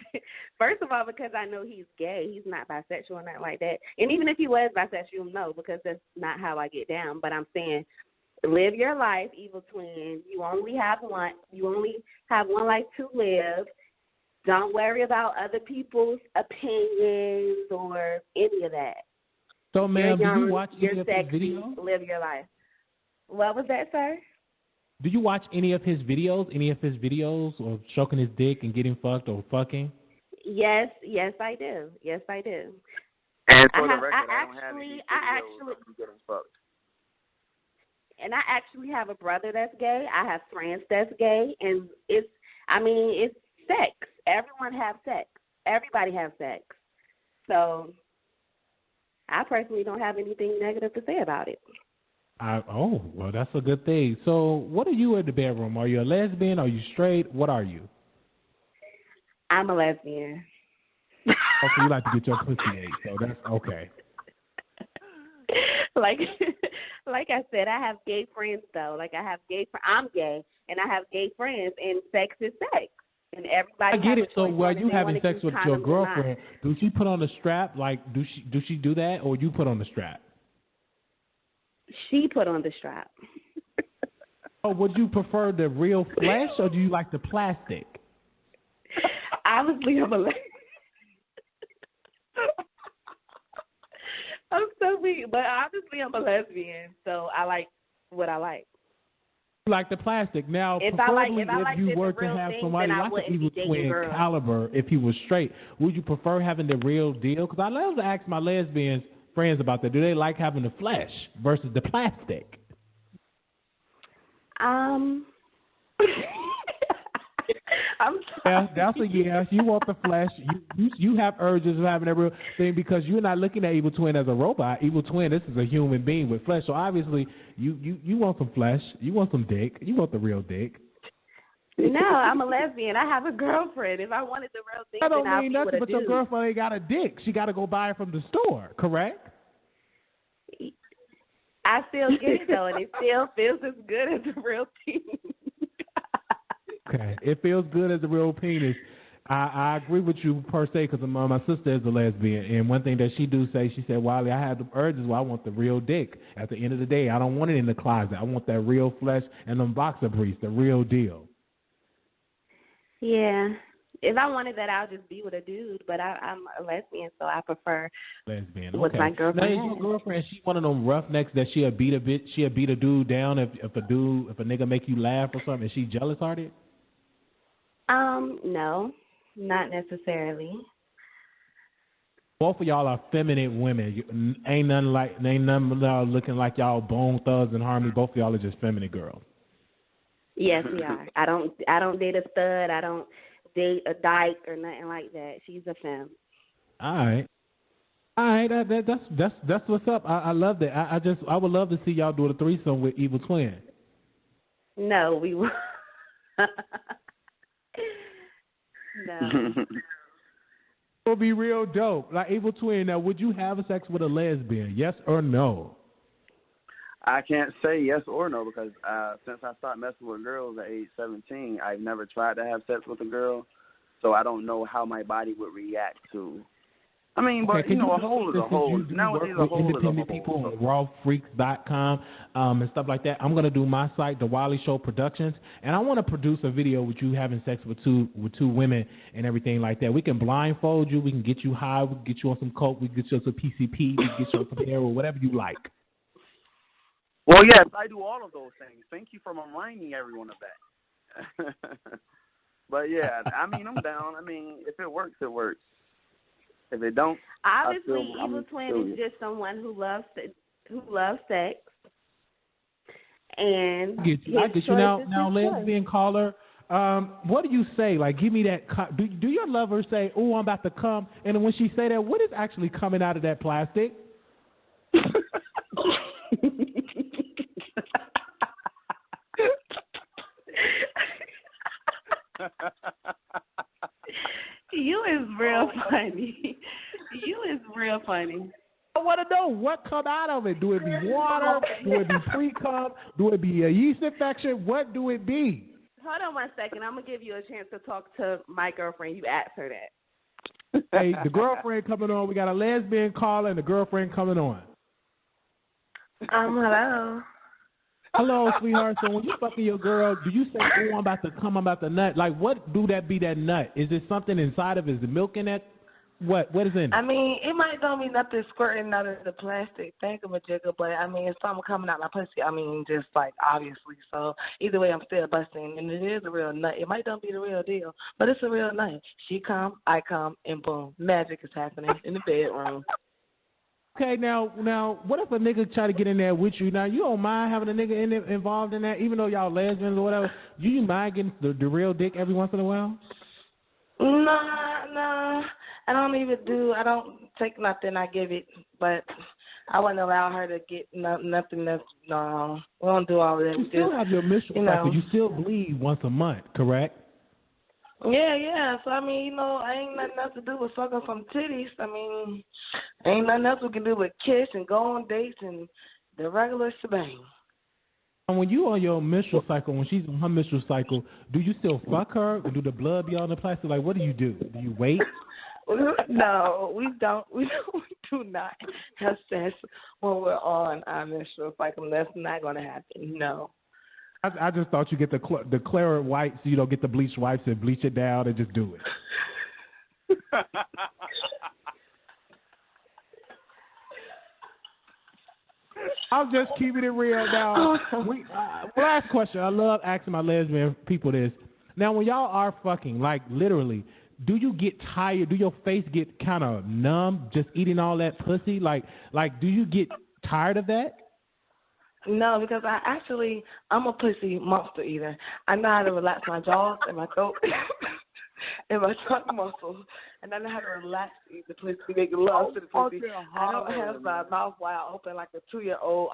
First of all, because I know he's gay. He's not bisexual or nothing like that. And even if he was bisexual, no, because that's not how I get down. But I'm saying, live your life, evil twin. You only have one. You only have one life to live. Don't worry about other people's opinions or any of that. So, ma'am, do you watch any of his sexy, videos? Live your life. What was that, sir? Do you watch any of his videos? Any of his videos of stroking his dick and getting fucked or fucking? Yes, I do. Yes, I do. And for the record, I don't have any videos of you getting fucked. And I actually have a brother that's gay. I have friends that's gay, and it's sex. Everyone has sex. Everybody has sex. So I personally don't have anything negative to say about it. Well, that's a good thing. So what are you in the bedroom? Are you a lesbian? Are you straight? What are you? I'm a lesbian. So you like to get your pussy ate, so that's okay. Like I said, I have gay friends though. I'm gay, and I have gay friends, and sex is sex, and everybody. I get it. So while you having sex with your girlfriend, do she put on the strap? Like, do she do that, or you put on the strap? She put on the strap. Oh, would you prefer the real flesh, or do you like the plastic? Honestly, I'm so weak, but honestly, I'm a lesbian, so I like what I like. Like the plastic. Now, if you were to have somebody like an evil twin caliber, if he was straight, would you prefer having the real deal? Because I love to ask my lesbians friends about that. Do they like having the flesh versus the plastic? I'm sorry. Yeah, that's a yes. You want the flesh. You have urges of having that real thing because you're not looking at evil twin as a robot. Evil twin, this is a human being with flesh. So obviously, you want some flesh. You want some dick. You want the real dick. No, I'm a lesbian. I have a girlfriend. If I wanted the real thing, I don't then mean nothing, but your girlfriend ain't got a dick. She got to go buy it from the store, correct? I still get it, though, and it still feels as good as a real penis. Okay, it feels good as a real penis. I agree with you per se because my sister is a lesbian, and one thing that she do say, she said, Wiley, I have the urges where I want the real dick. At the end of the day, I don't want it in the closet. I want that real flesh and them boxer briefs, the real deal. Yeah. If I wanted that, I'll just be with a dude. But I'm a lesbian, so I prefer lesbian. With my girlfriend. Now, is your girlfriend? She one of them roughnecks that she'll beat a dude down if a nigga make you laugh or something. Is she jealous hearted? No, not necessarily. Both of y'all are feminine women. Ain't none of y'all looking like y'all Bone Thugs and Harmony. Both of y'all are just feminine girls. Yes, we are. I don't date a stud. I don't date a dyke or nothing like that. She's a femme. All right. That's what's up. I love that. I would love to see y'all do a threesome with Evil Twin. No, we won't. No. It would be real dope. Like Evil Twin. Now, would you have sex with a lesbian? Yes or no? I can't say yes or no because since I started messing with girls at age 17, I've never tried to have sex with a girl, so I don't know how my body would react to. I mean, but a hole is a hole. Nowadays, a hole is a hole. People on rawfreaks.com and stuff like that. I'm gonna do my site, The Wiley Show Productions, and I want to produce a video with you having sex with two women and everything like that. We can blindfold you. We can get you high. We can get you on some coke. We can get you on some PCP. We can get you on some heroin, whatever you like. Well, yes, I do all of those things. Thank you for reminding everyone of that. But yeah, I mean, I'm down. I mean, if it works, it works. If it don't, obviously, Evil Twin is just someone who loves sex. And I get you. Now, lesbian caller, what do you say? Like, give me that. Do your lover say, "Oh, I'm about to come"? And when she say that, what is actually coming out of that plastic? You is real funny. You is real funny. want to know what come out of it. Do it be water? Do it be pre-cum? Do it be a yeast infection? What do it be? Hold on 1 second. I'm going to give you a chance to talk to my girlfriend. You asked her that. Hey, the girlfriend coming on. We got a lesbian caller and the girlfriend coming on. Hello. Hello, sweetheart. So when you fucking your girl, do you say, oh, I'm about to come, I'm about to nut? Like, what do that be that nut? Is it something inside of it? Is it milk in that? What is in it? I mean, it might don't be nothing squirting out of the plastic thingamajigger, but I mean, it's something coming out my pussy. I mean, just like obviously. So either way, I'm still busting, and it is a real nut. It might not be the real deal, but it's a real nut. She come, I come, and boom, magic is happening in the bedroom. Okay, now, what if a nigga try to get in there with you? Now, you don't mind having a nigga involved in that, even though y'all lesbians or whatever. Do you mind getting the real dick every once in a while? Nah. I don't take nothing. I give it, but I wouldn't allow her to get nothing that's, no. We don't do all of that. You still have your menstrual cycle. You still bleed once a month, correct? Yeah. So, I mean, I ain't nothing else to do with sucking some titties. I mean, ain't nothing else we can do but kiss and go on dates and the regular shebang. And when you on your menstrual cycle, when she's on her menstrual cycle, do you still fuck her? Or do the blood be on the plastic? Like, what do you do? Do you wait? No, we don't. We do not have sex when we're on our menstrual cycle. That's not going to happen. No. I just thought you get the clear white, so you don't get the bleached wipes and bleach it down and just do it. I'm just keeping it real now. Last question. I love asking my lesbian people this. Now, when y'all are fucking, like literally, do you get tired? Do your face get kind of numb just eating all that pussy? Like, do you get tired of that? No, because I'm a pussy monster eater. I know how to relax my jaws and my throat and my trunk muscles, and I know how to relax to eat the pussy, make love to the pussy. I don't have my mouth wide open like a 2-year-old,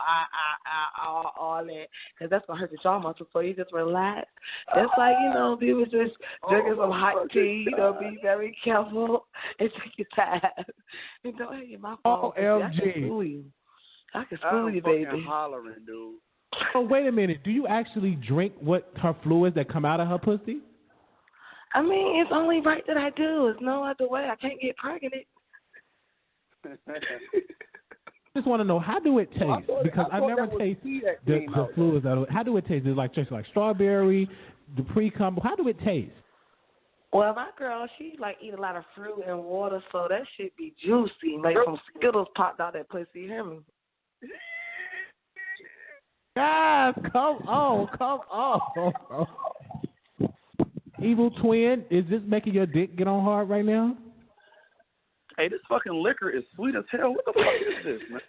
all that, because that's going to hurt the jaw muscles, so you just relax. It's like, people just drinking some hot tea, be very careful and take your time. And don't have your mouth open. OMG. I can school you, baby. Hollering, dude. Oh, wait a minute. Do you actually drink her fluids that come out of her pussy? I mean, it's only right that I do. There's no other way. I can't get pregnant. Just want to know, how do it taste? Because I never taste the fluids out of it. How do it taste? Is it tastes like strawberry, the pre-cum? How do it taste? Well, my girl, she eat a lot of fruit and water, so that shit be juicy. Like some Skittles popped out that pussy. You hear me? Guys, come on. Evil twin, is this making your dick get on hard right now? Hey, this fucking liquor is sweet as hell. What the fuck is this, man?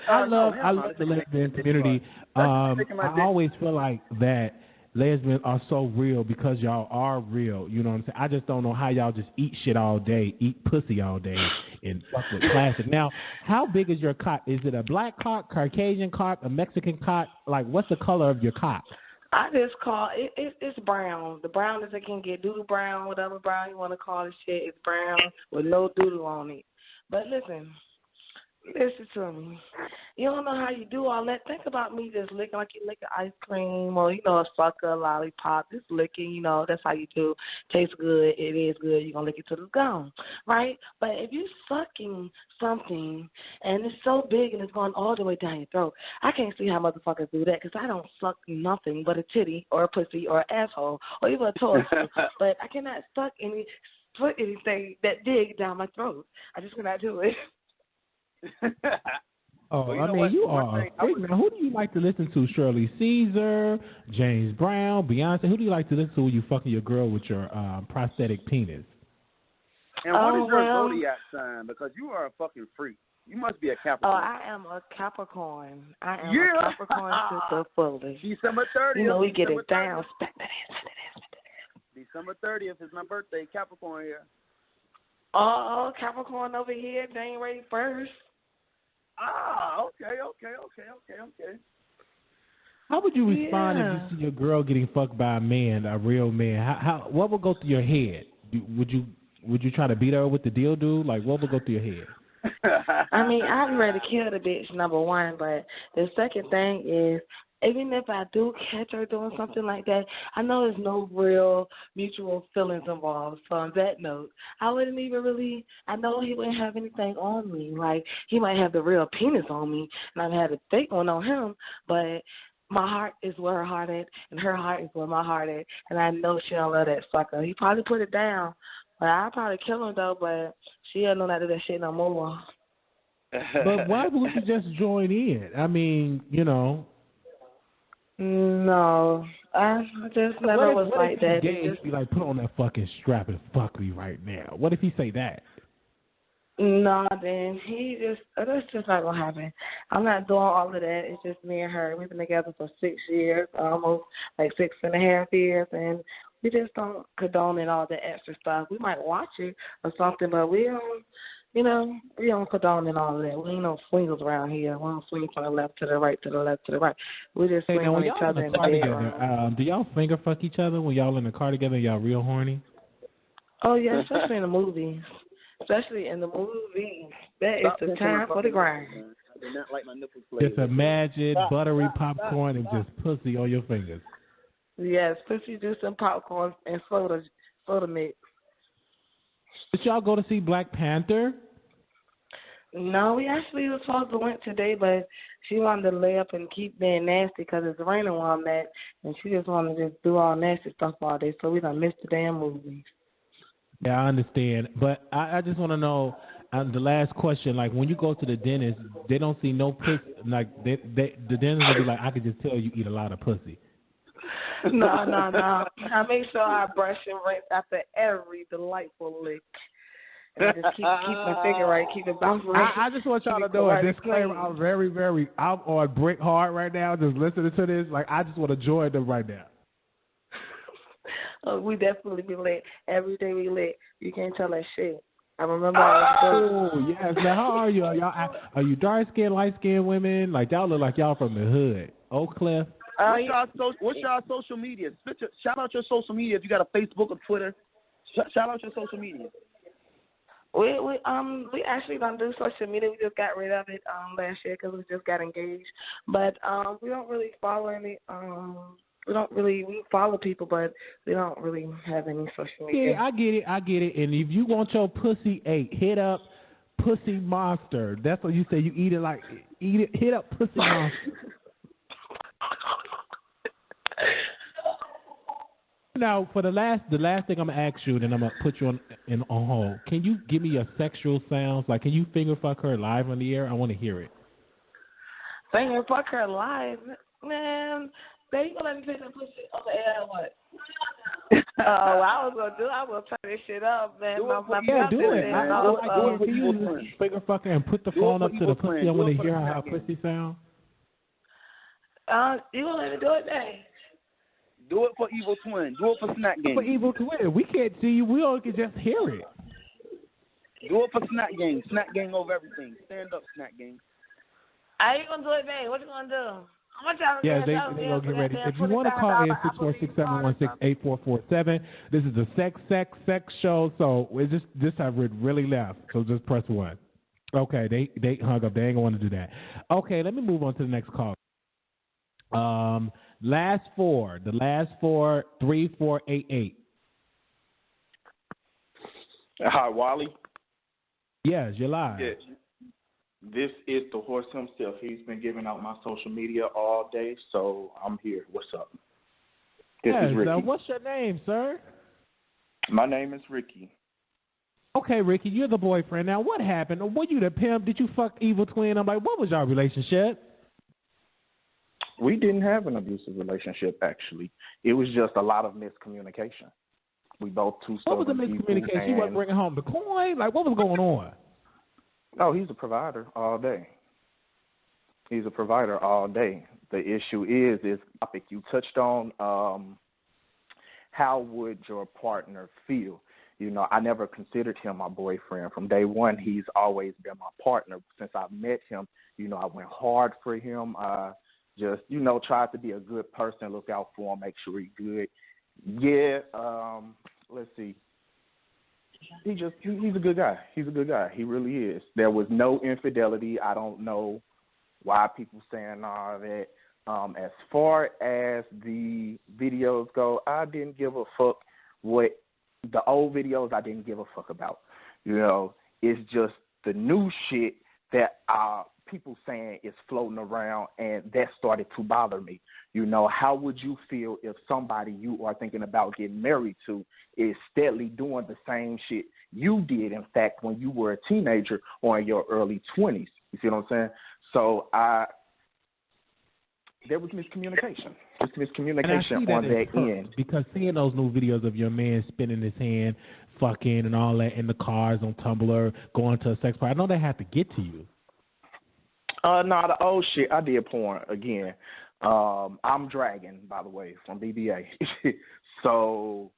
I love the lesbian community. I always feel like that lesbians are so real because y'all are real. You know what I'm saying? I just don't know how y'all just eat shit all day, eat pussy all day, and fuck with plastic. Now, how big is your cock? Is it a black cock, Caucasian cock, a Mexican cock? Like, what's the color of your cock? I just call it's brown. The brown as I can get, doodle brown, whatever brown you want to call the shit. It's brown with no doodle on it. But listen to me. You don't know how you do all that. Think about me just licking like you lick ice cream or, a sucker, a lollipop. Just licking, that's how you do. Tastes good. It is good. You're going to lick it till it's gone, right? But if you sucking something and it's so big and it's going all the way down your throat, I can't see how motherfuckers do that because I don't suck nothing but a titty or a pussy or an asshole or even a torso. But I cannot put anything that big down my throat. I just cannot do it. You are a freak. Now, who do you like to listen to? Shirley Caesar, James Brown, Beyonce. Who do you like to listen to when you fucking your girl with your prosthetic penis? And what is your zodiac sign? Because you are a fucking freak. You must be a Capricorn. Oh, I am a Capricorn. I am a Capricorn to the fullest. December 30th. We get it down. December 30th is my birthday. Capricorn here. Oh, Capricorn over here. January 1st. Ah, okay. How would you respond if you see your girl getting fucked by a man, a real man? What would go through your head? Would you Would you try to beat her with the deal, dude? Like, what would go through your head? I mean, I'd rather kill the bitch, number one, but the second thing is, even if I do catch her doing something like that, I know there's no real mutual feelings involved. So on that note, I wouldn't even really, I know he wouldn't have anything on me. Like, he might have the real penis on me, and I've had a fake one on him, but my heart is where her heart is, and her heart is where my heart is, and I know she don't love that sucker. He probably put it down, but I'd probably kill him, though, but she don't know how to do that shit no more. But why would you just join in? I mean, you know. No, I just never was like that. Gay, just be like, put on that fucking strap and fuck me right now. What if he say that? No, then that's just not gonna happen. I'm not doing all of that. It's just me and her. We've been together for 6 years, almost like 6.5 years, and we just don't condone in all the extra stuff. We might watch it or something, but we don't. You know, we don't condone in all of that. We ain't no swingers around here. We don't swing from the left to the right, to the left to the right. We just swing on each other in the bedroom. Do y'all finger fuck each other when y'all in the car together? Y'all real horny? Oh yeah, especially in the movies. Especially in the movies. That is the time for the grind. Just imagine buttery popcorn and just pussy on your fingers. Yes, pussy juice and popcorn and soda mix. Did y'all go to see Black Panther? No, we actually were supposed to went today, but she wanted to lay up and keep being nasty because it's raining where I'm at, and she just wanted to just do all nasty stuff all day, so we done missed the damn movie. Yeah, I understand, but I just want to know, the last question, like when you go to the dentist, they don't see no pussy, like the dentist will be like, I could just tell you eat a lot of pussy. No. I make sure I brush and rinse after every delightful lick. And I just keep my finger right, keep it bouncing right. I just want y'all to know a disclaimer. I'm on brick hard right now, just listening to this. Like, I just want to join them right now. Oh, we definitely be lit. Every day we lit. You can't tell that shit. I remember yes. Now, how are you? Are you dark-skinned, light-skinned women? Like, y'all look like y'all from the hood. Oak Cliff. What's y'all social media? Shout out your social media if you got a Facebook or Twitter. Shout out your social media. We actually don't do social media. We just got rid of it last year because we just got engaged. But we don't really follow any. We follow people, but we don't really have any social media. Yeah, I get it. And if you want your pussy ate, hit up Pussy Monster. That's what you say. You eat it. Hit up Pussy Monster. Now, for the last thing I'm gonna ask you, then I'm gonna put you on hold. Can you give me your sexual sounds? Like, can you finger fuck her live on the air? I want to hear it. Finger fuck her live, man. They you gonna let me take that pussy on the air or what? I was gonna turn this shit up, man. Do it. Can you finger fuck her and put the phone up to the pussy? I want to hear how pussy sound. You gonna let me do it, man? Do it for Evil Twin. Do it for Snack Gang. For Evil Twin. We can't see you. We all can just hear it. Do it for Snack Gang. Snack Gang over everything. Stand up, Snack Gang. How you gonna do it, man? What you gonna do? Yeah, they gonna get ready. If you want to call in 646-716-8447, this is a sex show. So it's just have really left. So just press 1. Okay, they hung up. They ain't gonna want to do that. Okay, let me move on to the next call. Last four, 3488. Hi, Wiley. Yes, you're live. Yes. This is the horse himself. He's been giving out my social media all day, so I'm here. What's up? This is Ricky. What's your name, sir? My name is Ricky. Okay, Ricky, you're the boyfriend. Now, what happened? Were you the pimp? Did you fuck Evil Twin? I'm like, what was your relationship? We didn't have an abusive relationship, actually. It was just a lot of miscommunication. We both two stubborn people. What was the miscommunication? She wasn't bringing home the coin? Like, what was going on? No, he's a provider all day. He's a provider all day. The issue is topic you touched on, how would your partner feel? You know, I never considered him my boyfriend. From day one, he's always been my partner. Since I met him, you know, I went hard for him. Just, you know, tried to be a good person, look out for him, make sure he's good. Yeah, let's see. he's a good guy. He's a good guy. He really is. There was no infidelity. I don't know why people saying all that. As far as the videos go, I didn't give a fuck what the old videos I didn't give a fuck about. You know, it's just the new shit that people saying is floating around, and that started to bother me. You know, how would you feel if somebody you are thinking about getting married to is steadily doing the same shit you did, in fact, when you were a teenager or in your early 20s? You see what I'm saying? So there was miscommunication. There's miscommunication on that end. Because seeing those new videos of your man spinning his hand, fucking and all that in the cars on Tumblr, going to a sex party, I know they have to get to you. No, the old shit, I did porn again. I'm Dragon, by the way, from BBA. So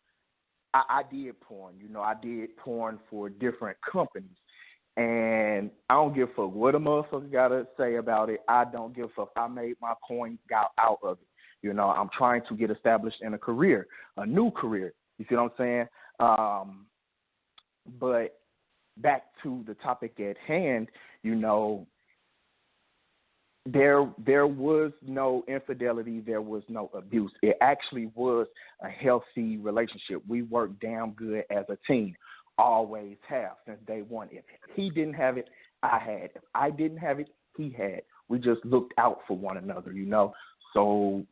I did porn. You know, I did porn for different companies. And I don't give a fuck what a motherfucker got to say about it. I don't give a fuck. I made my coin out of it. You know, I'm trying to get established in a career, a new career. You see what I'm saying? But back to the topic at hand, you know, there was no infidelity. There was no abuse. It actually was a healthy relationship. We worked damn good as a team. Always have since day one. If he didn't have it, I had. If I didn't have it, he had. We just looked out for one another, you know. So,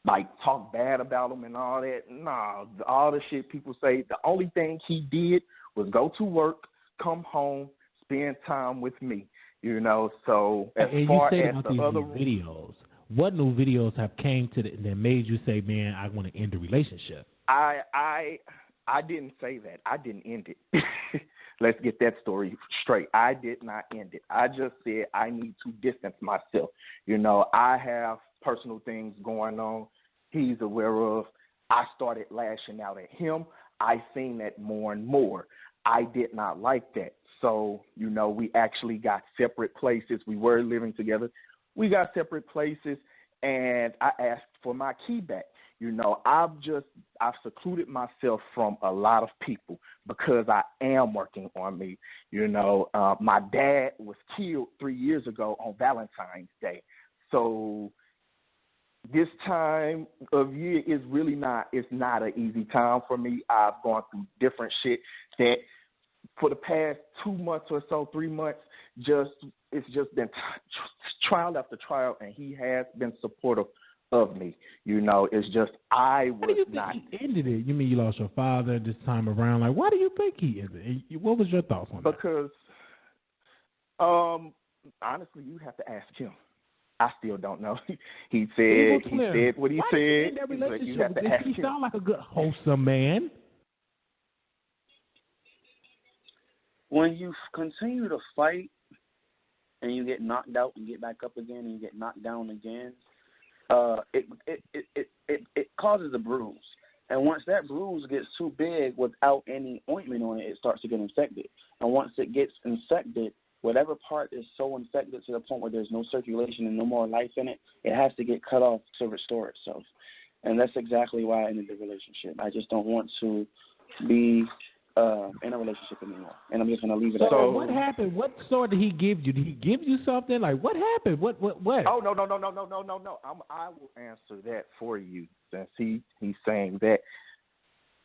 like, talk bad about him and all that. Nah, all the shit people say. The only thing he did was go to work, come home, spend time with me, you know. So, as and far you say as about the these other new videos, what new videos have came to that made you say, man, I want to end the relationship? I didn't say that. I didn't end it. Let's get that story straight. I did not end it. I just said I need to distance myself. You know, I have personal things going on he's aware of. I started lashing out at him. I seen that more and more. I did not like that. So, you know, we actually got separate places. We were living together. We got separate places, and I asked for my key back. You know, I've secluded myself from a lot of people because I am working on me. You know, my dad was killed 3 years ago on Valentine's Day. So this time of year is really not an easy time for me. I've gone through different shit that for the past 2 months or so, 3 months, it's just been trial after trial, and he has been supportive of me. You know, it's just I was not. Why do you think he ended it? You mean you lost your father this time around? Like, why do you think he ended it? What was your thoughts on that? Because, honestly, you have to ask him. I still don't know. He said what he said. But you have to ask him. He sound like a good, wholesome man. When you continue to fight and you get knocked out and get back up again and you get knocked down again, it causes a bruise. And once that bruise gets too big without any ointment on it, it starts to get infected. And once it gets infected, whatever part is so infected to the point where there's no circulation and no more life in it, it has to get cut off to restore itself. And that's exactly why I ended the relationship. I just don't want to be in a relationship anymore. And I'm just going to leave it at that. So what happened? What sword did he give you? Did he give you something? Like, what happened? What? Oh, no. I will answer that for you, since he's saying that.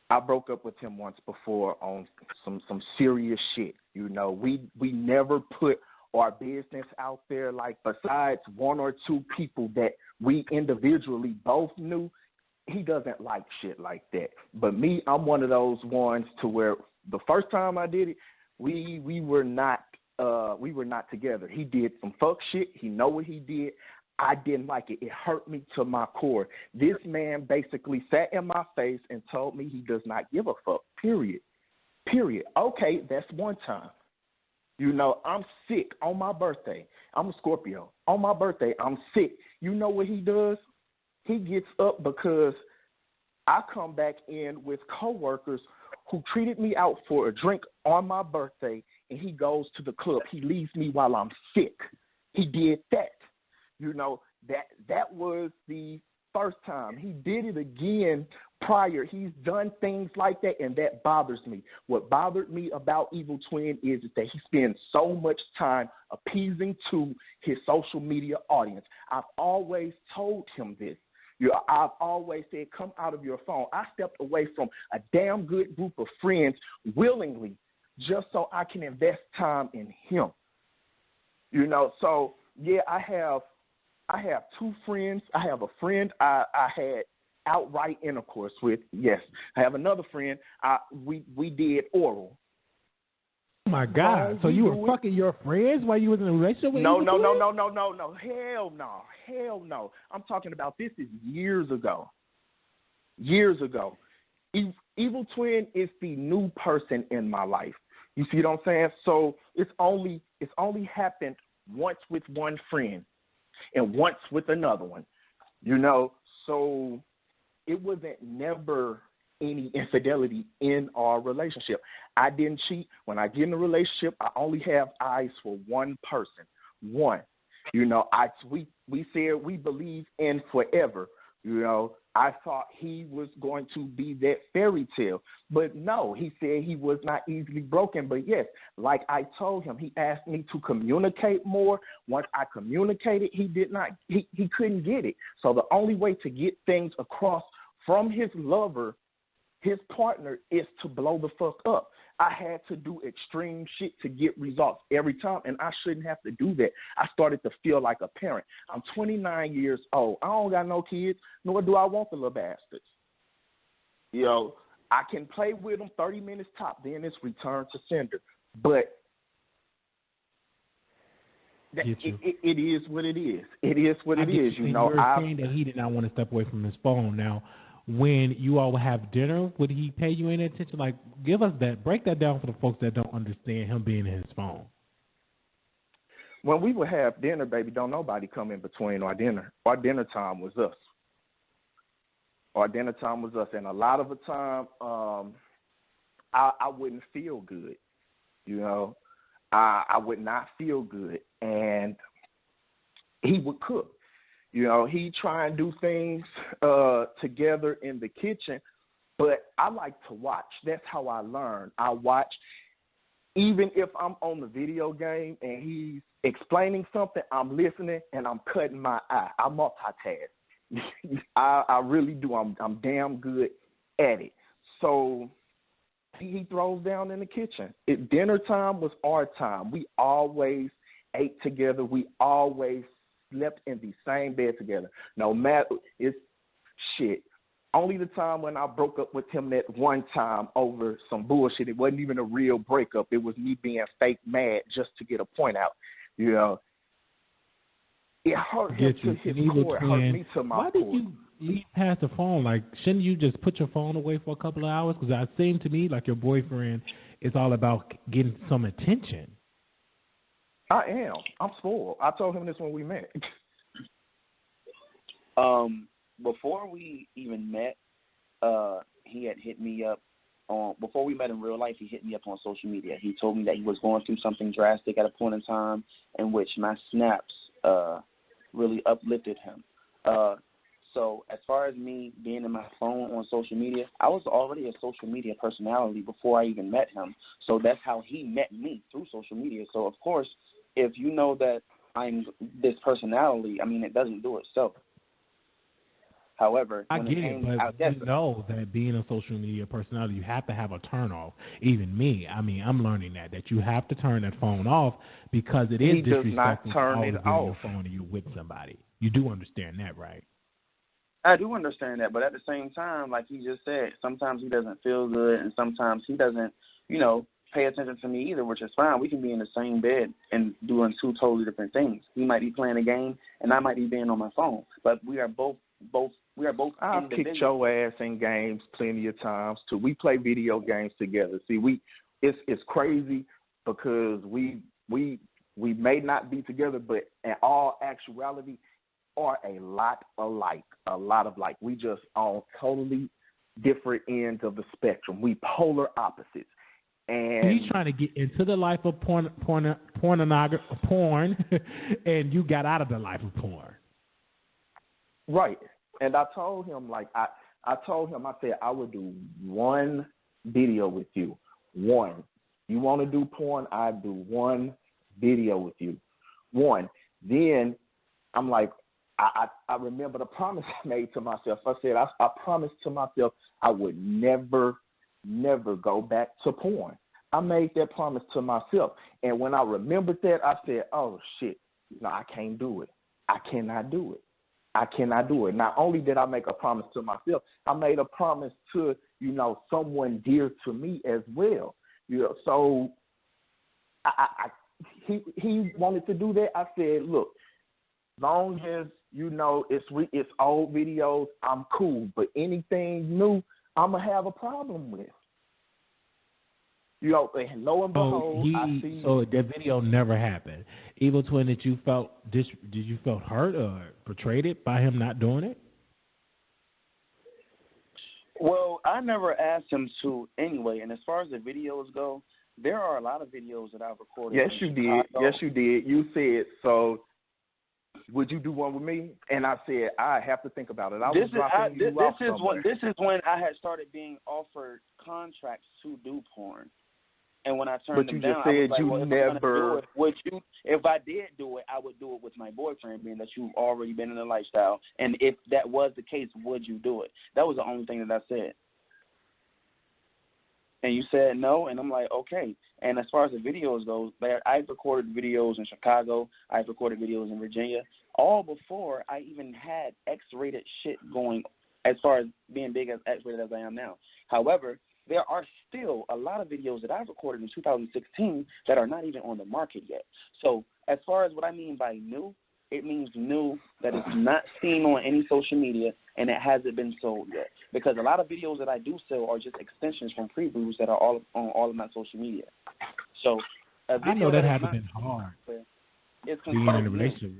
I broke up with him once before on some serious shit. You know, we never put our business out there. Like, besides one or two people that we individually both knew, he doesn't like shit like that. But me, I'm one of those ones to where the first time I did it, we were not together. He did some fuck shit. He know what he did. I didn't like it. It hurt me to my core. This man basically sat in my face and told me he does not give a fuck, period. Okay, that's one time. You know, I'm sick on my birthday. I'm a Scorpio. On my birthday, I'm sick. You know what he does? He gets up because I come back in with coworkers who treated me out for a drink on my birthday, and he goes to the club. He leaves me while I'm sick. He did that. You know, that was the first time. He did it again prior. He's done things like that, and that bothers me. What bothered me about Evil Twin is that he spends so much time appeasing to his social media audience. I've always told him this. I've always said, come out of your phone. I stepped away from a damn good group of friends willingly just so I can invest time in him. So, yeah, I have two friends. I have a friend I had outright intercourse with. Yes. I have another friend. We did oral. Oh my God! So you were fucking your friends while you was in a relationship with? No. Hell no. I'm talking about this is years ago. Evil Twin is the new person in my life. You see what I'm saying? So it's only happened once with one friend and once with another one. So it wasn't never any infidelity in our relationship. I didn't cheat. When I get in a relationship, I only have eyes for one person. One. We said we believe in forever. I thought he was going to be that fairy tale. But no, he said he was not easily broken. But yes, like I told him, he asked me to communicate more. Once I communicated, he couldn't get it. So the only way to get things across from his lover, his partner, is to blow the fuck up. I had to do extreme shit to get results every time, and I shouldn't have to do that. I started to feel like a parent. I'm 29 years old. I don't got no kids, nor do I want the little bastards. I can play with them 30 minutes top, then it's return to sender. But it is what it is. It is what it is. You were saying that he did not want to step away from his phone. Now, when you all would have dinner, would he pay you any attention? Like, give us that, break that down for the folks that don't understand him being in his phone. When we would have dinner, baby, don't nobody come in between our dinner. Our dinner time was us. And a lot of the time, I wouldn't feel good. I would not feel good. And he would cook. He try and do things together in the kitchen, but I like to watch. That's how I learn. I watch. Even if I'm on the video game and he's explaining something, I'm listening and I'm cutting my eye. I multitask. I really do. I'm damn good at it. So he throws down in the kitchen. Dinner time was our time. We always ate together. We always slept in the same bed together. No matter, it's shit. Only the time when I broke up with him that one time over some bullshit. It wasn't even a real breakup. It was me being fake mad just to get a point out. It hurt him to his core. It hurt me to my core. Why did you leave past the phone? Like, shouldn't you just put your phone away for a couple of hours? Because it seemed to me like your boyfriend is all about getting some attention. I am. I'm spoiled. I told him this when we met. Before we even met, he had hit me up before we met in real life, he hit me up on social media. He told me that he was going through something drastic at a point in time in which my snaps really uplifted him. So as far as me being in my phone on social media, I was already a social media personality before I even met him. So that's how he met me, through social media. So, of course, if you know that I'm this personality, I mean, it doesn't do itself. However, I get it, but you know that being a social media personality, you have to have a turn off. Even me, I mean, I'm learning that you have to turn that phone off because it is disrespectful to always be on your phone and you're with somebody. You do understand that, right? I do understand that, but at the same time, like you just said, sometimes he doesn't feel good and sometimes he doesn't, pay attention to me either, which is fine. We can be in the same bed and doing two totally different things. He might be playing a game and I might be being on my phone, but we are both I've kicked your ass in games plenty of times too. We play video games together. See, it's crazy because we may not be together, but in all actuality are a lot alike. We just on totally different ends of the spectrum. We polar opposites. And he's trying to get into the life of porn, and you got out of the life of porn. Right. And I told him, I said, I would do one video with you. One. You want to do porn? I do one video with you. One. Then I'm like, I remember the promise I made to myself. I said, I promised to myself I would never go back to porn. I made that promise to myself. And when I remembered that, I said, oh, shit, no, I can't do it. I cannot do it. I cannot do it. Not only did I make a promise to myself, I made a promise to, someone dear to me as well. So he wanted to do that. I said, look, long as, it's old videos, I'm cool. But anything new, I'm going to have a problem with. And lo and behold, I see. So that video never happened. Evil Twin, did you felt hurt or portrayed it by him not doing it? Well, I never asked him to anyway. And as far as the videos go, there are a lot of videos that I've recorded. Yes, you did. Yes, you did. You said, so would you do one with me? And I said, I have to think about it. This is when I had started being offered contracts to do porn. And when I turned them down, I was like, well, if I did do it, I would do it with my boyfriend, being that you've already been in the lifestyle. And if that was the case, would you do it? That was the only thing that I said. And you said no, and I'm like, okay. And as far as the videos go, I've recorded videos in Chicago. I've recorded videos in Virginia, all before I even had X-rated shit going as far as being big as X-rated as I am now. However, there are still a lot of videos that I've recorded in 2016 that are not even on the market yet. So as far as what I mean by new, it means new that it's not seen on any social media and it hasn't been sold yet. Because a lot of videos that I do sell are just extensions from previews that are all on all of my social media. So a video I know that hasn't been hard. It's being in a relationship.